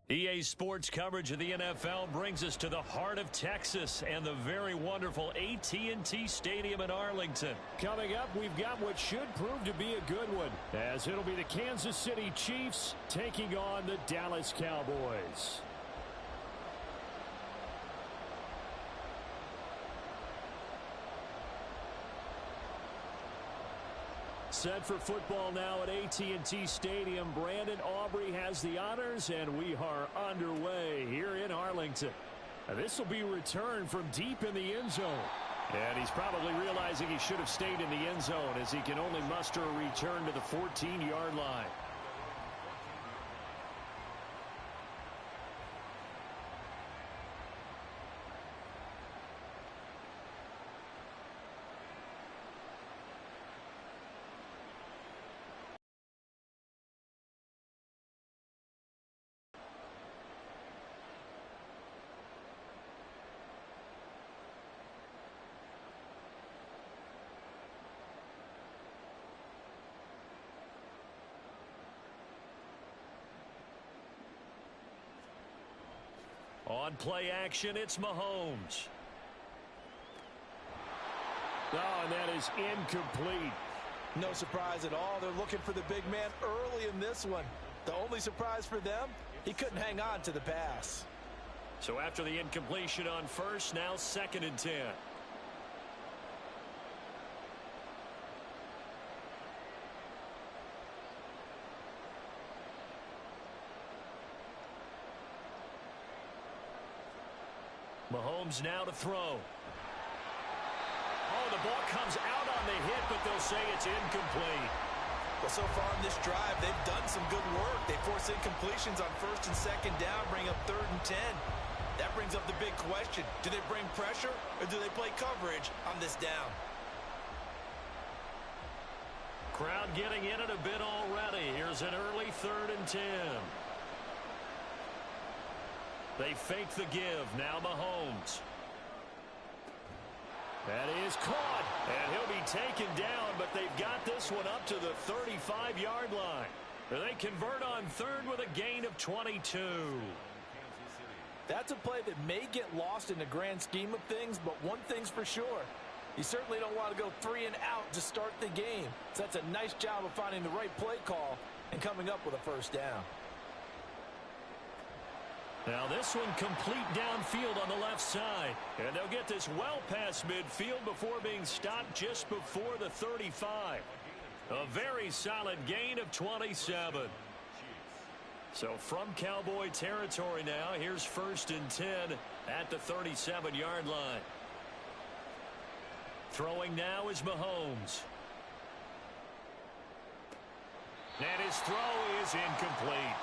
EA Sports coverage of the NFL brings us to the heart of Texas and the very wonderful AT&T Stadium in Arlington. Coming up, we've got what should prove to be a good one, as it'll be the Kansas City Chiefs taking on the Dallas Cowboys. Set for football now at AT&T Stadium. Brandon Aubrey has the honors, and we are underway here in Arlington. This will be returned from deep in the end zone. And he's probably realizing he should have stayed in the end zone, as he can only muster a return to the 14-yard line. On play action, it's Mahomes. Oh, and that is incomplete. No surprise at all. They're looking for the big man early in this one. The only surprise for them, he couldn't hang on to the pass. So after the incompletion on first, now 2nd and 10. Mahomes now to throw. Oh, the ball comes out on the hit, but they'll say it's incomplete. Well, so far in this drive, they've done some good work. They force incompletions on 1st and 2nd down, bring up 3rd and 10. That brings up the big question. Do they bring pressure, or do they play coverage on this down? Crowd getting in it a bit already. Here's an early 3rd and 10. They fake the give. Now Mahomes. That is caught. And he'll be taken down, but they've got this one up to the 35-yard line. They convert on 3rd with a gain of 22. That's a play that may get lost in the grand scheme of things, but one thing's for sure. You certainly don't want to go 3 and out to start the game. So that's a nice job of finding the right play call and coming up with a 1st down. Now this one complete downfield on the left side. And they'll get this well past midfield before being stopped just before the 35. A very solid gain of 27. So from Cowboy territory now, here's 1st and 10 at the 37-yard line. Throwing now is Mahomes. And his throw is incomplete.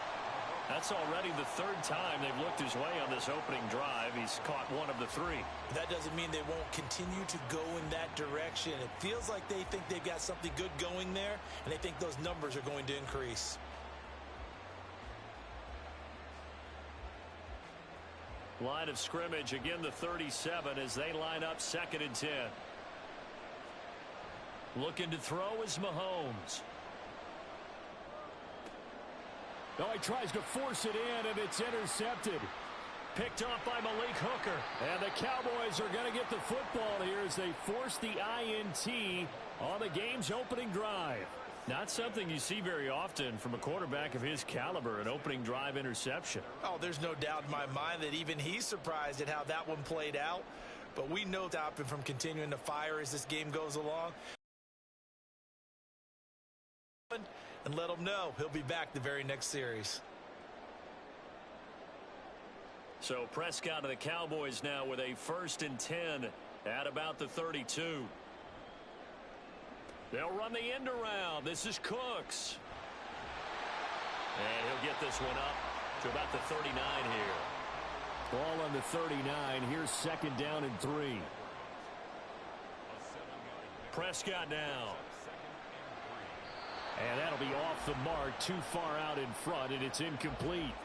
That's already the 3rd time they've looked his way on this opening drive. He's caught 1 of the 3. That doesn't mean they won't continue to go in that direction. It feels like they think they've got something good going there, and they think those numbers are going to increase. Line of scrimmage, again the 37 as they line up 2nd and 10. Looking to throw is Mahomes. Oh, he tries to force it in, and it's intercepted. Picked off by Malik Hooker. And the Cowboys are going to get the football here as they force the INT on the game's opening drive. Not something you see very often from a quarterback of his caliber, an opening drive interception. Oh, there's no doubt in my mind that even he's surprised at how that one played out. But we know to stop him from continuing to fire as this game goes along. And let him know he'll be back the very next series. So Prescott of the Cowboys now with a 1st and 10 at about the 32. They'll run the end around. This is Cooks. And he'll get this one up to about the 39 here. Ball on the 39. Here's 2nd down and 3. Prescott now. And that'll be off the mark, too far out in front, and it's incomplete.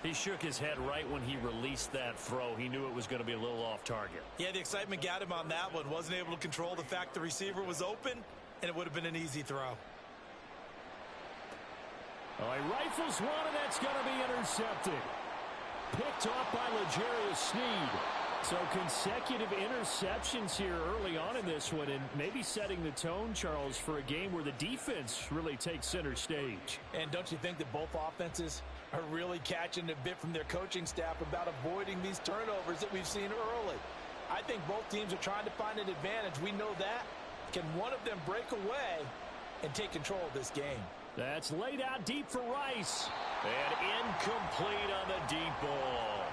He shook his head right when he released that throw. He knew it was going to be a little off target. Yeah, the excitement got him on that one. Wasn't able to control the fact the receiver was open, and it would have been an easy throw. Oh, he rifles one, and that's going to be intercepted. picked off by L'Jarius Sneed. So consecutive interceptions here early on in this one, and maybe setting the tone, Charles, for a game where the defense really takes center stage. And don't you think that both offenses are really catching a bit from their coaching staff about avoiding these turnovers that we've seen early? I think both teams are trying to find an advantage. We know that. Can one of them break away and take control of this game? That's laid out deep for Rice. And incomplete on the deep ball.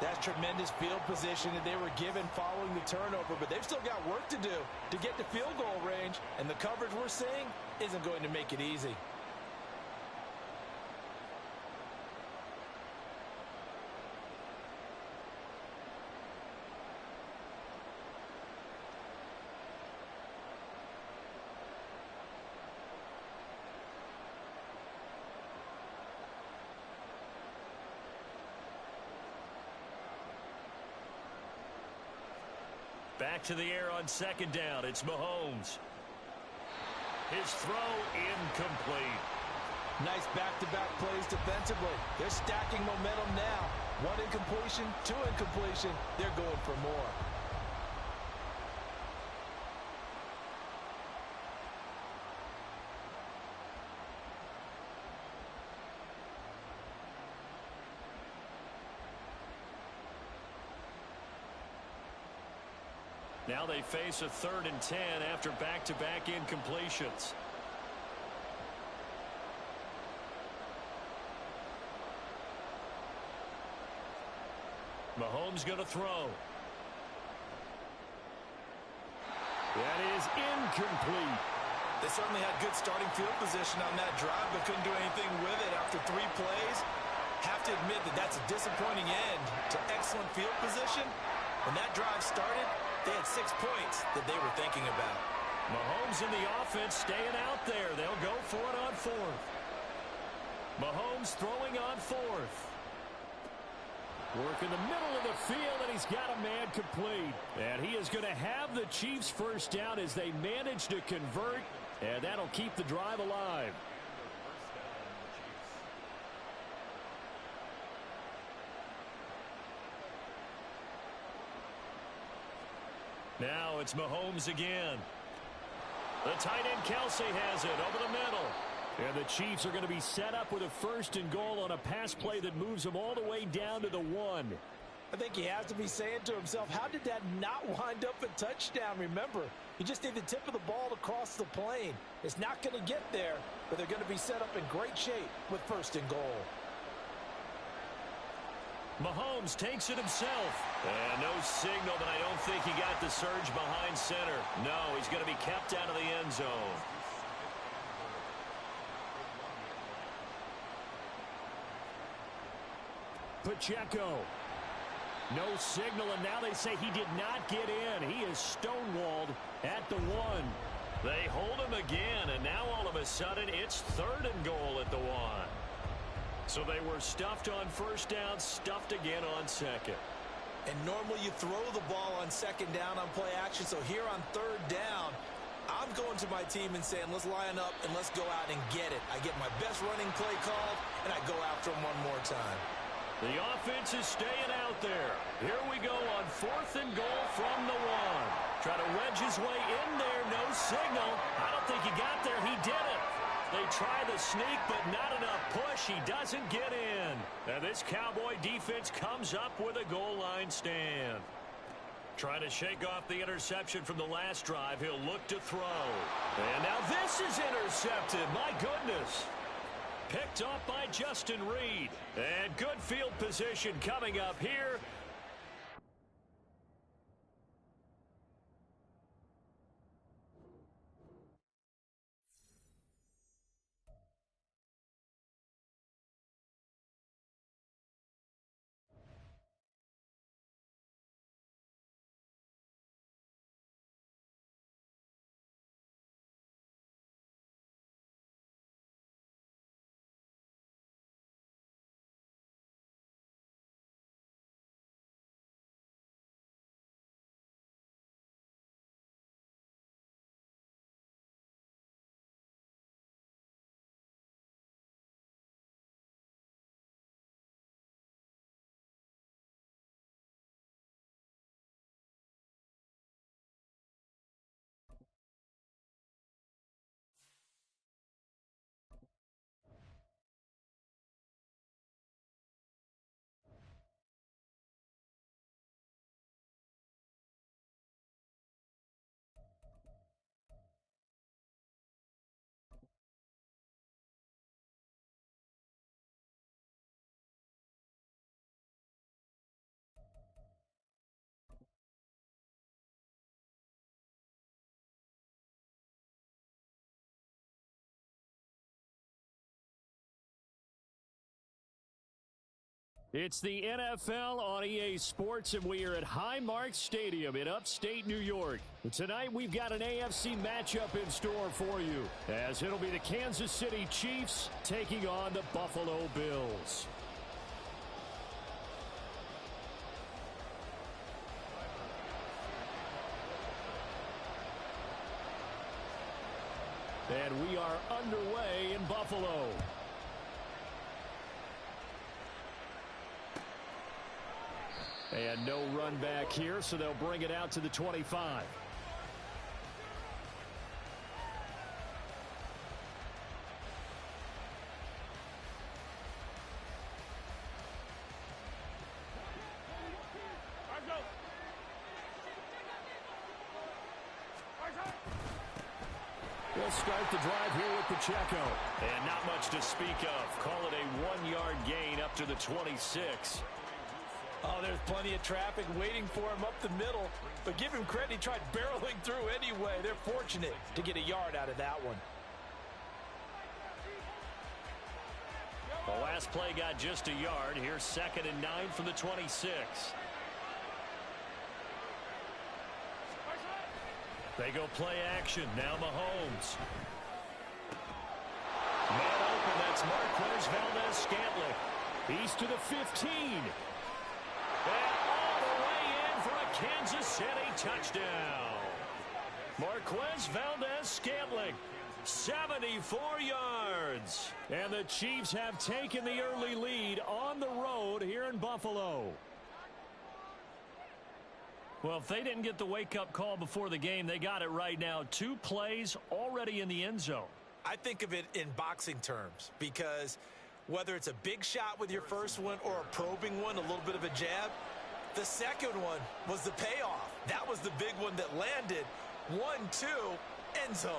That's tremendous field position that they were given following the turnover, but they've still got work to do to get to field goal range, and the coverage we're seeing isn't going to make it easy. Back to the air on second down. It's Mahomes. His throw incomplete. Nice back-to-back plays defensively. They're stacking momentum now. One incompletion, two incompletion. They're going for more. Now they face a 3rd and 10 after back-to-back incompletions. Mahomes going to throw. That is incomplete. They certainly had good starting field position on that drive, but couldn't do anything with it after 3 plays. Have to admit that that's a disappointing end to excellent field position. When that drive started, they had 6 points that they were thinking about. Mahomes and the offense staying out there. They'll go for it on 4th. Mahomes throwing on 4th. Work in the middle of the field, and he's got a man complete. And he is going to have the Chiefs first down as they manage to convert, and that'll keep the drive alive. Now it's Mahomes again. The tight end Kelsey has it over the middle. And the Chiefs are going to be set up with a 1st and goal on a pass play that moves them all the way down to the 1. I think he has to be saying to himself, how did that not wind up a touchdown? Remember, he just need the tip of the ball to cross the plane. It's not going to get there, but they're going to be set up in great shape with 1st and goal. Mahomes takes it himself. And no signal, but I don't think he got the surge behind center. No, he's going to be kept out of the end zone. Pacheco. No signal, and now they say he did not get in. He is stonewalled at the 1. They hold him again, and now all of a sudden it's 3rd and goal at the 1. So they were stuffed on 1st down, stuffed again on 2nd. And normally you throw the ball on 2nd down on play action. So here on 3rd down, I'm going to my team and saying, let's line up and let's go out and get it. I get my best running play called, and I go after him one more time. The offense is staying out there. Here we go on 4th and goal from the 1. Try to wedge his way in there. No signal. I don't think he got there. He did it. They try the sneak, but not enough push. He doesn't get in. And this Cowboy defense comes up with a goal line stand. Trying to shake off the interception from the last drive. He'll look to throw. And now this is intercepted. My goodness. Picked off by Justin Reed. And good field position coming up here. It's the NFL on EA Sports, and we are at Highmark Stadium in upstate New York. Tonight, we've got an AFC matchup in store for you, as it'll be the Kansas City Chiefs taking on the Buffalo Bills. And we are underway in Buffalo. And no run back here, so they'll bring it out to the 25. We'll start the drive here with Pacheco. And not much to speak of. Call it a 1-yard gain up to the 26. Oh, there's plenty of traffic waiting for him up the middle. But give him credit, he tried barreling through anyway. They're fortunate to get a yard out of that one. The last play got just a yard. Here's 2nd and 9 from the 26. They go play action. Now Mahomes. Man open. That's Marquez Valdez-Scantling. He's to the 15. And all the way in for a Kansas City touchdown. Marquez Valdez-Scantling, 74 yards. And the Chiefs have taken the early lead on the road here in Buffalo. Well, if they didn't get the wake-up call before the game, they got it right now. 2 plays already in the end zone. I think of it in boxing terms because whether it's a big shot with your first one or a probing one, a little bit of a jab, the second one was the payoff. That was the big one that landed. 1-2, end zone.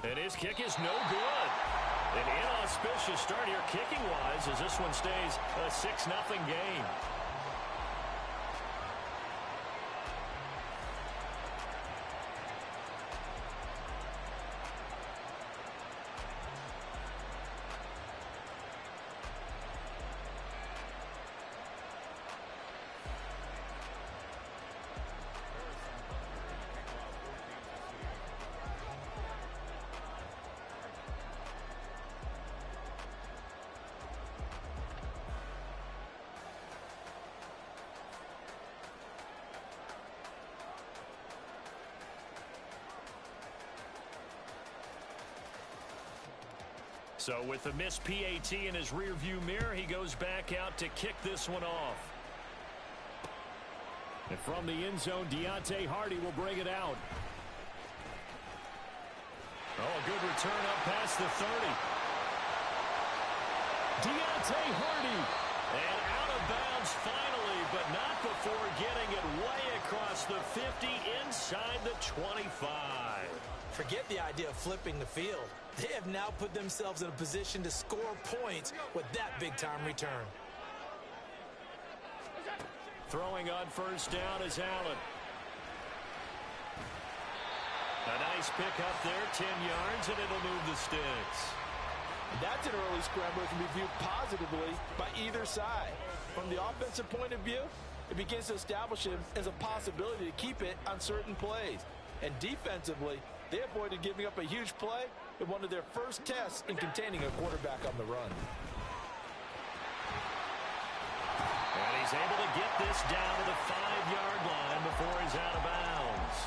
And his kick is no good. An inauspicious start here kicking-wise as this one stays a 6-0 game. So with the missed PAT in his rearview mirror, he goes back out to kick this one off. And from the end zone, Deontay Hardy will bring it out. Oh, a good return up past the 30. Deontay Hardy. And out of bounds finally, but not before getting it way across the 50 inside the 25. Forget the idea of flipping the field. They have now put themselves in a position to score points with that big-time return. Throwing on first down is Allen. A nice pick up there, 10 yards, and it'll move the sticks. That's an early scrambler that can be viewed positively by either side. From the offensive point of view, it begins to establish him as a possibility to keep it on certain plays. And defensively, they avoided giving up a huge play in one of their first tests in containing a quarterback on the run. And he's able to get this down to the 5-yard line before he's out of bounds.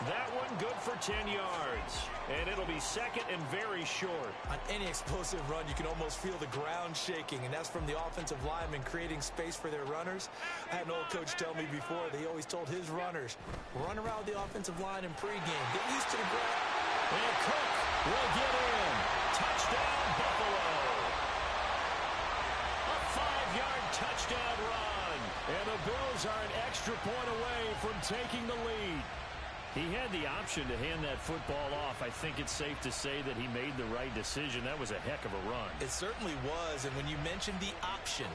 That one good for 10 yards. And it'll be 2nd and very short. On any explosive run, you can almost feel the ground shaking, and that's from the offensive linemen creating space for their runners. I had an old coach tell me before, they always told his runners, run around the offensive line in pregame. Get used to the ground. And Cook will get in. Touchdown, Buffalo. A 5-yard touchdown run. And the Bills are an extra point away from taking the lead. He had the option to hand that football off. I think it's safe to say that he made the right decision. That was a heck of a run. It certainly was, and when you mentioned the option,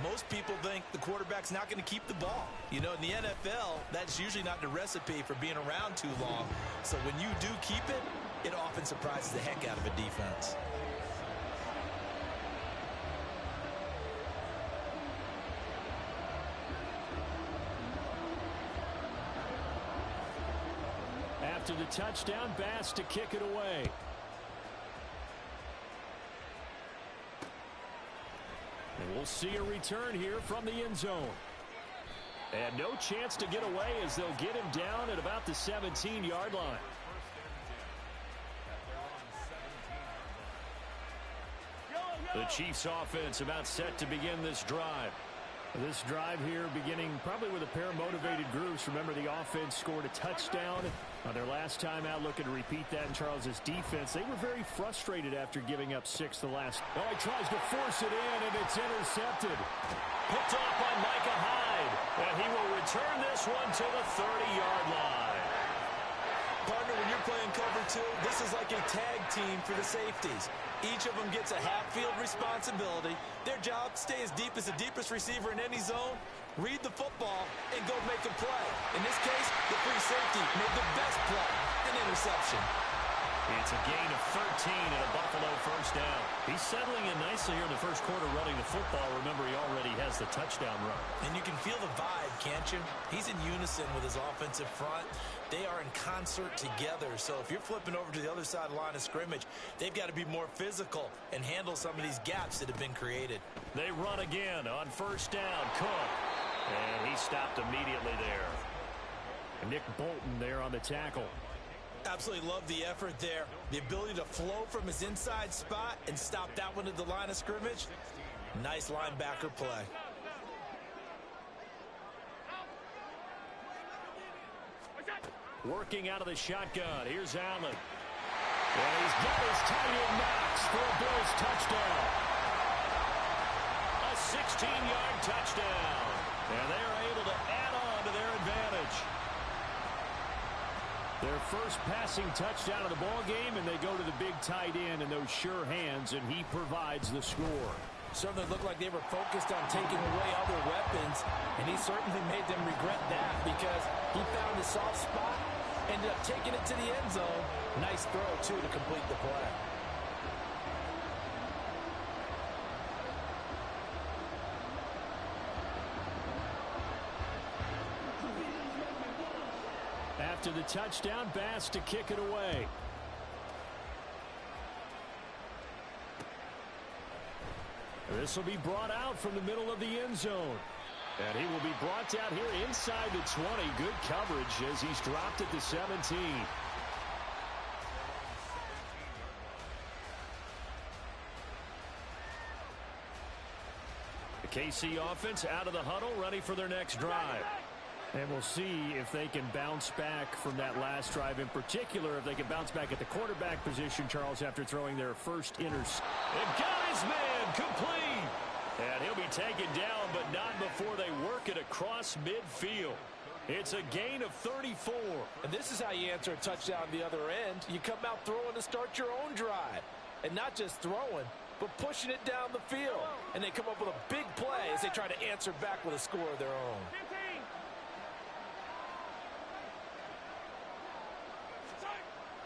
Most people think the quarterback's not going to keep the ball. You know, in the NFL, that's usually not the recipe for being around too long. So when you do keep it, it often surprises the heck out of a defense. After the touchdown, Bass to kick it away. And we'll see a return here from the end zone. And no chance to get away as they'll get him down at about the 17-yard line. The Chiefs offense about set to begin this drive. This drive here beginning probably with a pair of motivated groups. Remember, the offense scored a touchdown on their last time out, looking to repeat that in Charles's defense. They were very frustrated after giving up 6 the last. Oh, he tries to force it in, and it's intercepted. Picked off by Micah Hyde, and he will return this one to the 30-yard line. Partner, when you're playing cover 2, this is like a tag team for the safeties. Each of them gets a half-field responsibility. Their job, stay as deep as the deepest receiver in any zone, read the football, and go make a play. In this case, the free safety made the best play, an interception. It's a gain of 13 and a Buffalo first down. He's settling in nicely here in the first quarter running the football. Remember, he already has the touchdown run. And you can feel the vibe, can't you? He's in unison with his offensive front. They are in concert together. So if you're flipping over to the other side of the line of scrimmage, they've got to be more physical and handle some of these gaps that have been created. They run again on first down. Cook. And he stopped immediately there. Nick Bolton there on the tackle. Absolutely love the effort there. The ability to flow from his inside spot and stop that one at the line of scrimmage. Nice linebacker play. Working out of the shotgun. Here's Allen. And he's got his tight end Knox for a Bills touchdown. A 16-yard touchdown. And they're able to add on to their advantage. Their first passing touchdown of the ball game, and they go to the big tight end and those sure hands, and he provides the score. Certainly looked like they were focused on taking away other weapons, and he certainly made them regret that because he found a soft spot, ended up taking it to the end zone. Nice throw, too, to complete the play. After the touchdown, Bass to kick it away. This will be brought out from the middle of the end zone. And he will be brought out here inside the 20. Good coverage as he's dropped at the 17. The KC offense out of the huddle, ready for their next drive. And we'll see if they can bounce back from that last drive. In particular, if they can bounce back at the quarterback position, Charles, after throwing their first interception. And got his man complete. And he'll be taken down, but not before they work it across midfield. It's a gain of 34. And this is how you answer a touchdown on the other end. You come out throwing to start your own drive. And not just throwing, but pushing it down the field. And they come up with a big play as they try to answer back with a score of their own.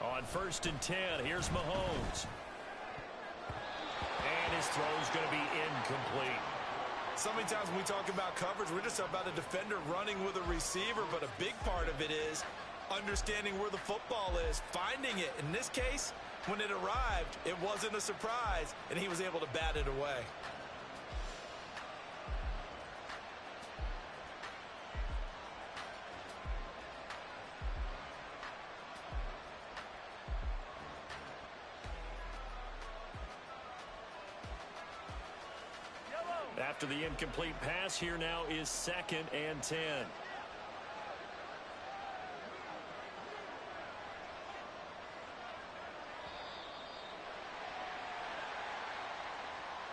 On first and 10, here's Mahomes. And his throw's going to be incomplete. So many times when we talk about coverage, we're just about a defender running with a receiver, but a big part of it is understanding where the football is, finding it. In this case, when it arrived, it wasn't a surprise, and he was able to bat it away. After the incomplete pass, here now is 2nd and 10.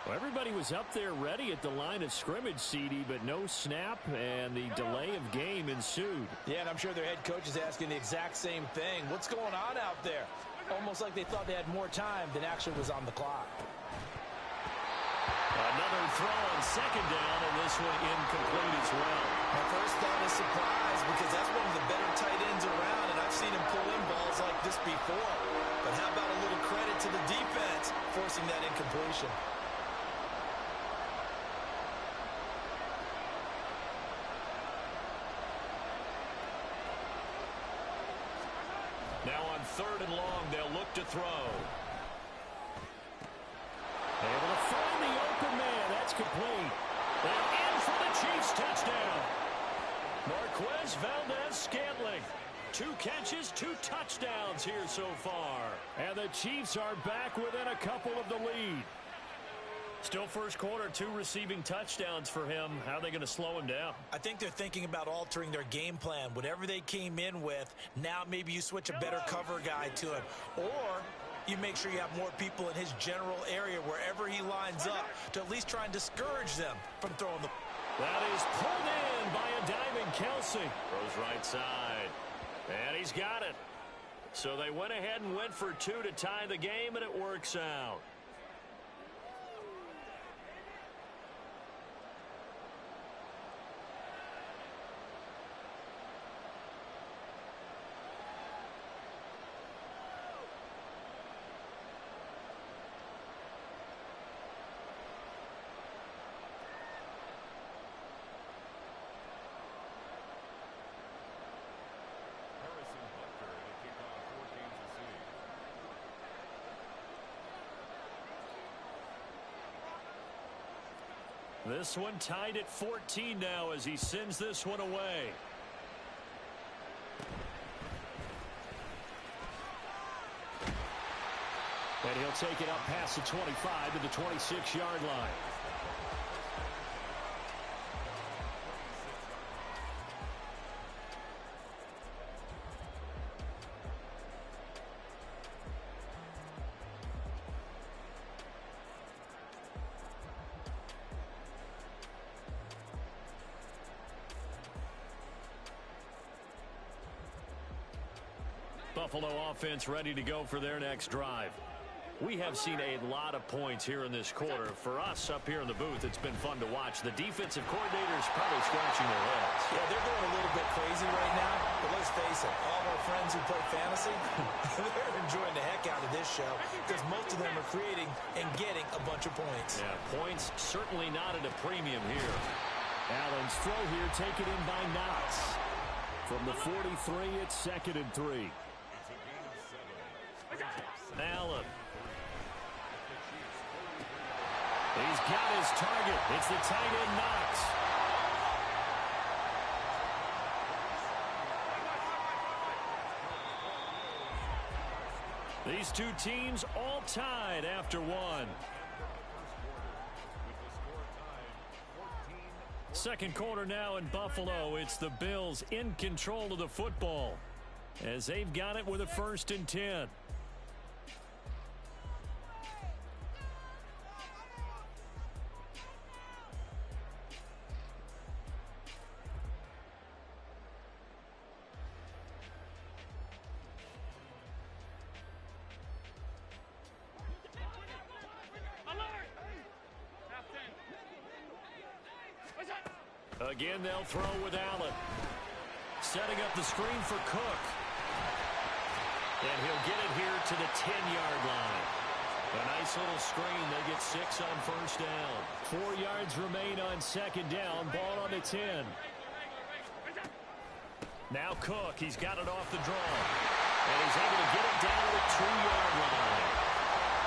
Well, everybody was up there ready at the line of scrimmage, CD, but no snap, and the delay of game ensued. Yeah, and I'm sure their head coach is asking the exact same thing. What's going on out there? Almost like they thought they had more time than actually was on the clock. Another throw on second down, and this one incomplete as well. My first thought is surprise because that's one of the better tight ends around, and I've seen him pull in balls like this before. But how about a little credit to the defense forcing that incompletion? Now on 3rd and long, they'll look to throw. Able to find the open man. That's complete. And in for the Chiefs touchdown. Marquez Valdez-Scantling. 2 catches, 2 touchdowns here so far. And the Chiefs are back within a couple of the lead. Still first quarter, 2 receiving touchdowns for him. How are they going to slow him down? I think they're thinking about altering their game plan. Whatever they came in with, now maybe you switch a better cover guy to him. Or you make sure you have more people in his general area wherever he lines up to at least try and discourage them from throwing the... That is pulled in by a diving Kelsey. Throws right side. And he's got it. So they went ahead and went for 2 to tie the game, and it works out. This one tied at 14 now as he sends this one away. And he'll take it up past the 25 to the 26-yard line. Buffalo offense ready to go for their next drive. We have seen a lot of points here in this quarter. For us up here in the booth, it's been fun to watch. The defensive coordinators probably scratching their heads. Yeah, they're going a little bit crazy right now. But let's face it, all of our friends who play fantasy, they're enjoying the heck out of this show because most of them are creating and getting a bunch of points. Yeah, points certainly not at a premium here. Allen's throw here taken in by Knox. From the 43, it's 2nd and 3. Allen. He's got his target. It's the tight end Knox. These two teams all tied after one. Second quarter now in Buffalo. It's the Bills in control of the football as they've got it with a 1st and 10. Again, they'll throw with Allen. Setting up the screen for Cook. And he'll get it here to the 10-yard line. A nice little screen. They get 6 on 1st down. 4 yards remain on 2nd down. Ball on the 10. Now Cook. He's got it off the draw. And he's able to get it down to the 2-yard line.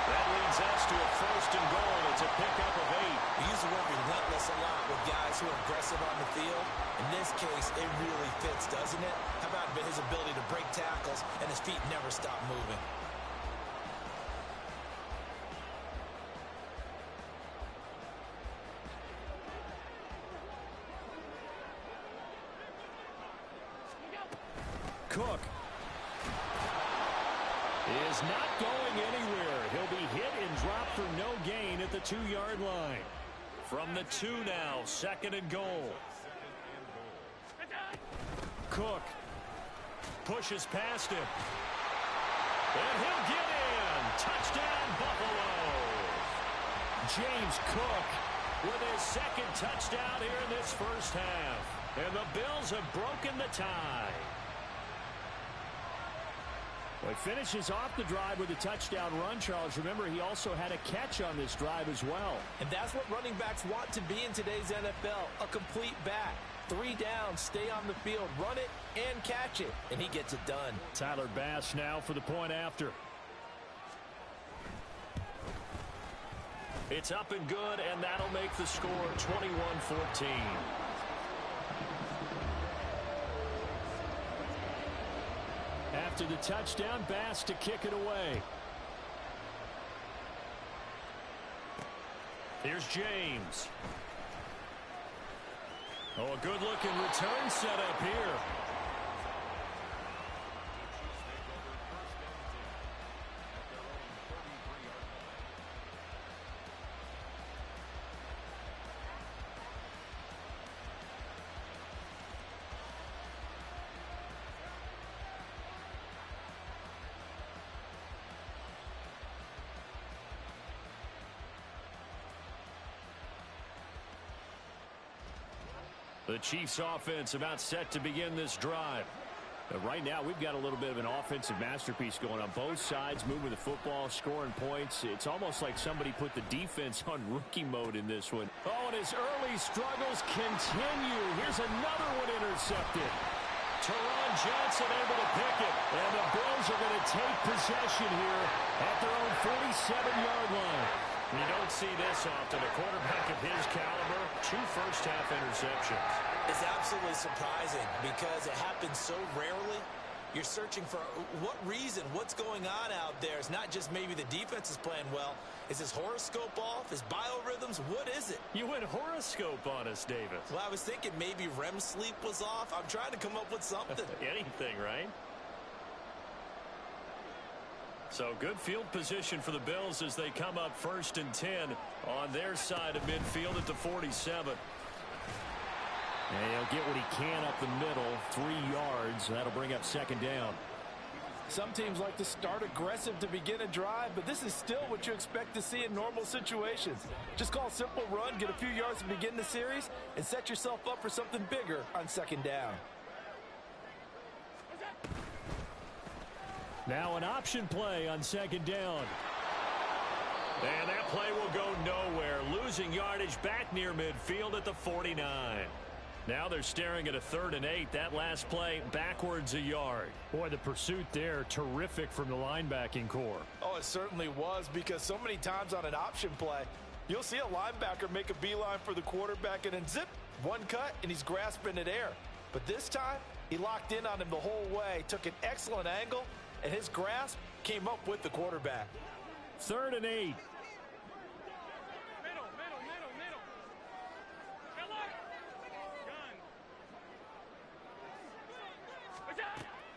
That leads us to a 1st and goal. It's a pickup of 8. We use the word relentless a lot with guys who are aggressive on the field. In this case, it really fits, doesn't it? How about his ability to break tackles and his feet never stop moving? Cook is not going anywhere. He'll be hit and dropped for no gain at the 2-yard line. From the 2 now, 2nd and goal. Cook pushes past him. And he'll get in. Touchdown, Buffalo. James Cook with his second touchdown here in this first half. And the Bills have broken the tie. Well, he finishes off the drive with a touchdown run, Charles. Remember, he also had a catch on this drive as well. And that's what running backs want to be in today's NFL, a complete back. 3 downs, stay on the field, run it, and catch it. And he gets it done. Tyler Bass now for the point after. It's up and good, and that'll make the score 21-14. After the touchdown, Bass to kick it away. Here's James. Oh, a good-looking return setup here. The Chiefs offense about set to begin this drive. Right now, we've got a little bit of an offensive masterpiece going on. Both sides moving the football, scoring points. It's almost like somebody put the defense on rookie mode in this one. Oh, and his early struggles continue. Here's another one intercepted. Teron Johnson able to pick it. And the Bills are going to take possession here at their own 47-yard line. You don't see this often. A quarterback of his caliber, 2 first-half interceptions. It's absolutely surprising because it happens so rarely. You're searching for what reason, what's going on out there. It's not just maybe the defense is playing well. Is his horoscope off? His biorhythms? What is it? You went horoscope on us, Davis. Well, I was thinking maybe REM sleep was off. I'm trying to come up with something. Anything, right? So good field position for the Bills as they come up 1st and 10 on their side of midfield at the 47. And he'll get what he can up the middle, 3 yards. That'll bring up 2nd down. Some teams like to start aggressive to begin a drive, but this is still what you expect to see in normal situations. Just call a simple run, get a few yards to begin the series, and set yourself up for something bigger on 2nd down. Now an option play on 2nd down. And that play will go nowhere. Losing yardage back near midfield at the 49. Now they're staring at a 3rd and 8. That last play backwards a yard. Boy, the pursuit there, terrific from the linebacking core. Oh, it certainly was, because so many times on an option play, you'll see a linebacker make a beeline for the quarterback and then zip, one cut, and he's grasping at air. But this time, he locked in on him the whole way, took an excellent angle, and his grasp came up with the quarterback. 3rd and 8.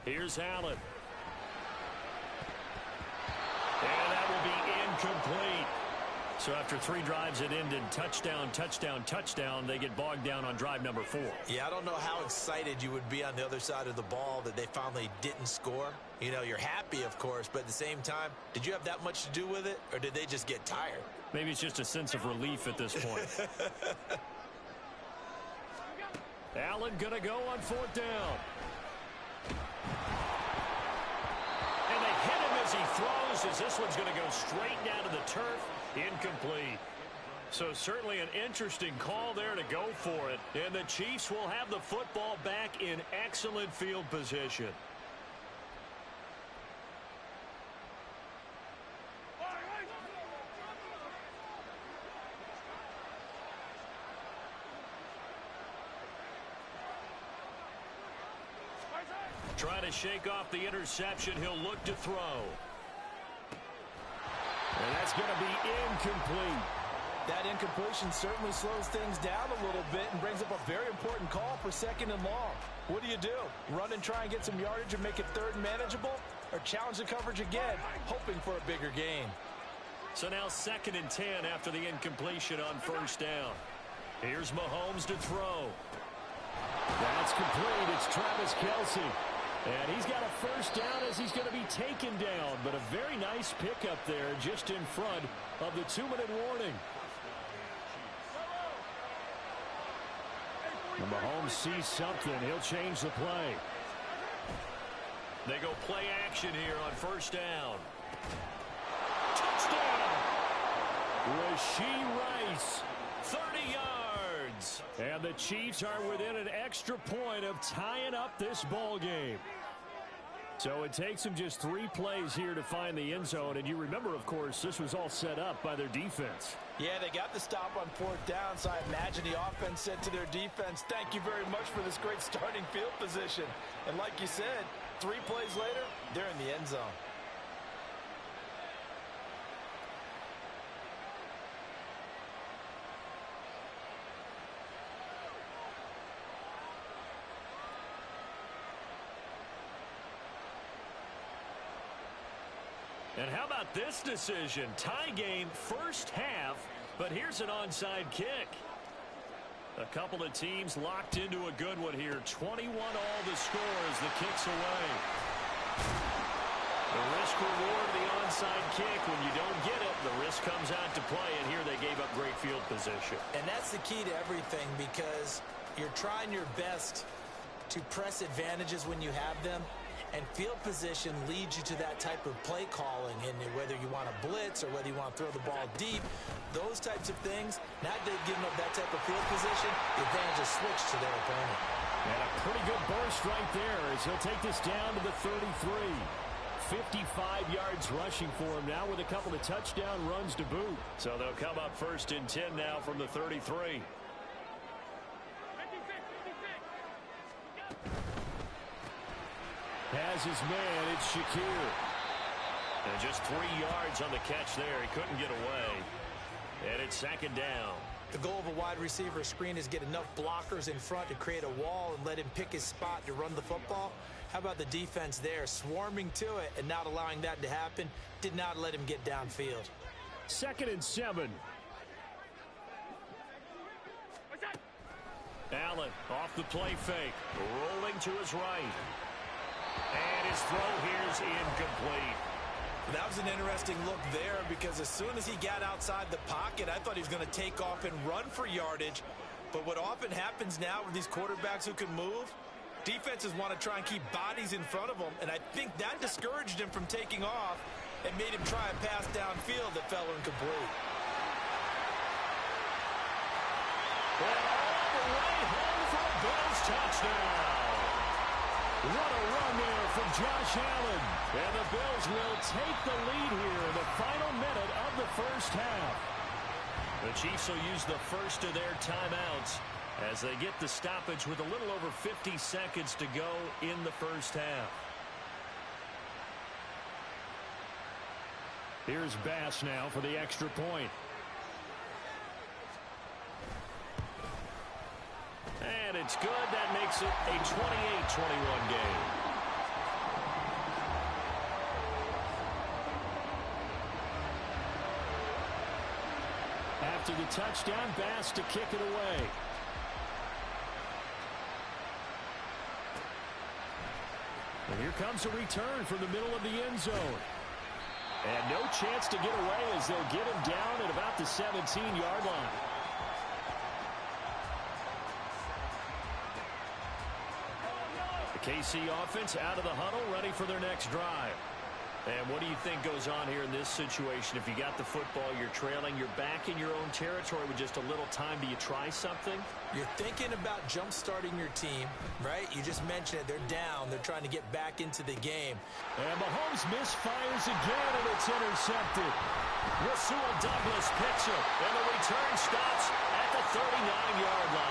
Here's Allen. And that will be incomplete. So after 3 drives that ended touchdown, touchdown, touchdown, they get bogged down on drive number 4. Yeah, I don't know how excited you would be on the other side of the ball that they finally didn't score. You know, you're happy, of course, but at the same time, did you have that much to do with it, or did they just get tired? Maybe it's just a sense of relief at this point. Allen going to go on 4th down. And they hit him as he throws, as this one's going to go straight down to the turf. Incomplete. So certainly an interesting call there to go for it. And the Chiefs will have the football back in excellent field position. Trying to shake off the interception. He'll look to throw. And that's going to be incomplete. That incompletion certainly slows things down a little bit and brings up a very important call for 2nd and long. What do? Run and try and get some yardage and make it 3rd and manageable? Or challenge the coverage again, hoping for a bigger gain? So now 2nd and 10 after the incompletion on 1st down. Here's Mahomes to throw. That's complete. It's Travis Kelce. And he's got a 1st down as he's going to be taken down. But a very nice pickup there just in front of the 2-minute warning. And Mahomes sees something. He'll change the play. They go play action here on first down. Touchdown! Rashee Rice. 30 yards. And the Chiefs are within an extra point of tying up this ball game. So it takes them just 3 plays here to find the end zone. And you remember, of course, this was all set up by their defense. Yeah, they got the stop on 4th down, so I imagine the offense said to their defense, thank you very much for this great starting field position. And like you said, 3 plays later, they're in the end zone. And how about this decision? Tie game first half, but here's an onside kick. A couple of teams locked into a good one here. 21 all the score as the kick's away. The risk reward of the onside kick. When you don't get it, the risk comes out to play, and here they gave up great field position. And that's the key to everything, because you're trying your best to press advantages when you have them. And field position leads you to that type of play calling, and whether you want to blitz or whether you want to throw the ball deep, those types of things, now they've given up that type of field position, the advantage is switched to their opponent. And a pretty good burst right there as he'll take this down to the 33. 55 yards rushing for him now with a couple of touchdown runs to boot. So they'll come up first and 10 now from the 33. Has his man, it's Shakir. And just 3 yards on the catch there. He couldn't get away. And it's 2nd down. The goal of a wide receiver screen is get enough blockers in front to create a wall and let him pick his spot to run the football. How about the defense there, swarming to it and not allowing that to happen? Did not let him get downfield. 2nd and 7. Allen off the play fake, rolling to his right. And his throw here's incomplete. That was an interesting look there, because as soon as he got outside the pocket, I thought he was going to take off and run for yardage. But what often happens now with these quarterbacks who can move, defenses want to try and keep bodies in front of them, and I think that discouraged him from taking off and made him try a pass downfield that fell incomplete. And all the way home for a Bills touchdown. What a run there from Josh Allen. And the Bills will take the lead here in the final minute of the first half. The Chiefs will use the first of their timeouts as they get the stoppage with a little over 50 seconds to go in the first half. Here's Bass now for the extra point. And it's good. That makes it a 28-21 game. After the touchdown, Bass to kick it away. And here comes a return from the middle of the end zone. And no chance to get away as they'll get him down at about the 17-yard line. The KC offense out of the huddle, ready for their next drive. And what do you think goes on here in this situation? If you got the football, you're trailing, you're back in your own territory with just a little time. Do you try something? You're thinking about jump-starting your team, right? You just mentioned it. They're down. They're trying to get back into the game. And Mahomes misfires again, and it's intercepted. Rasul Douglas picks it, and the return stops at the 39-yard line.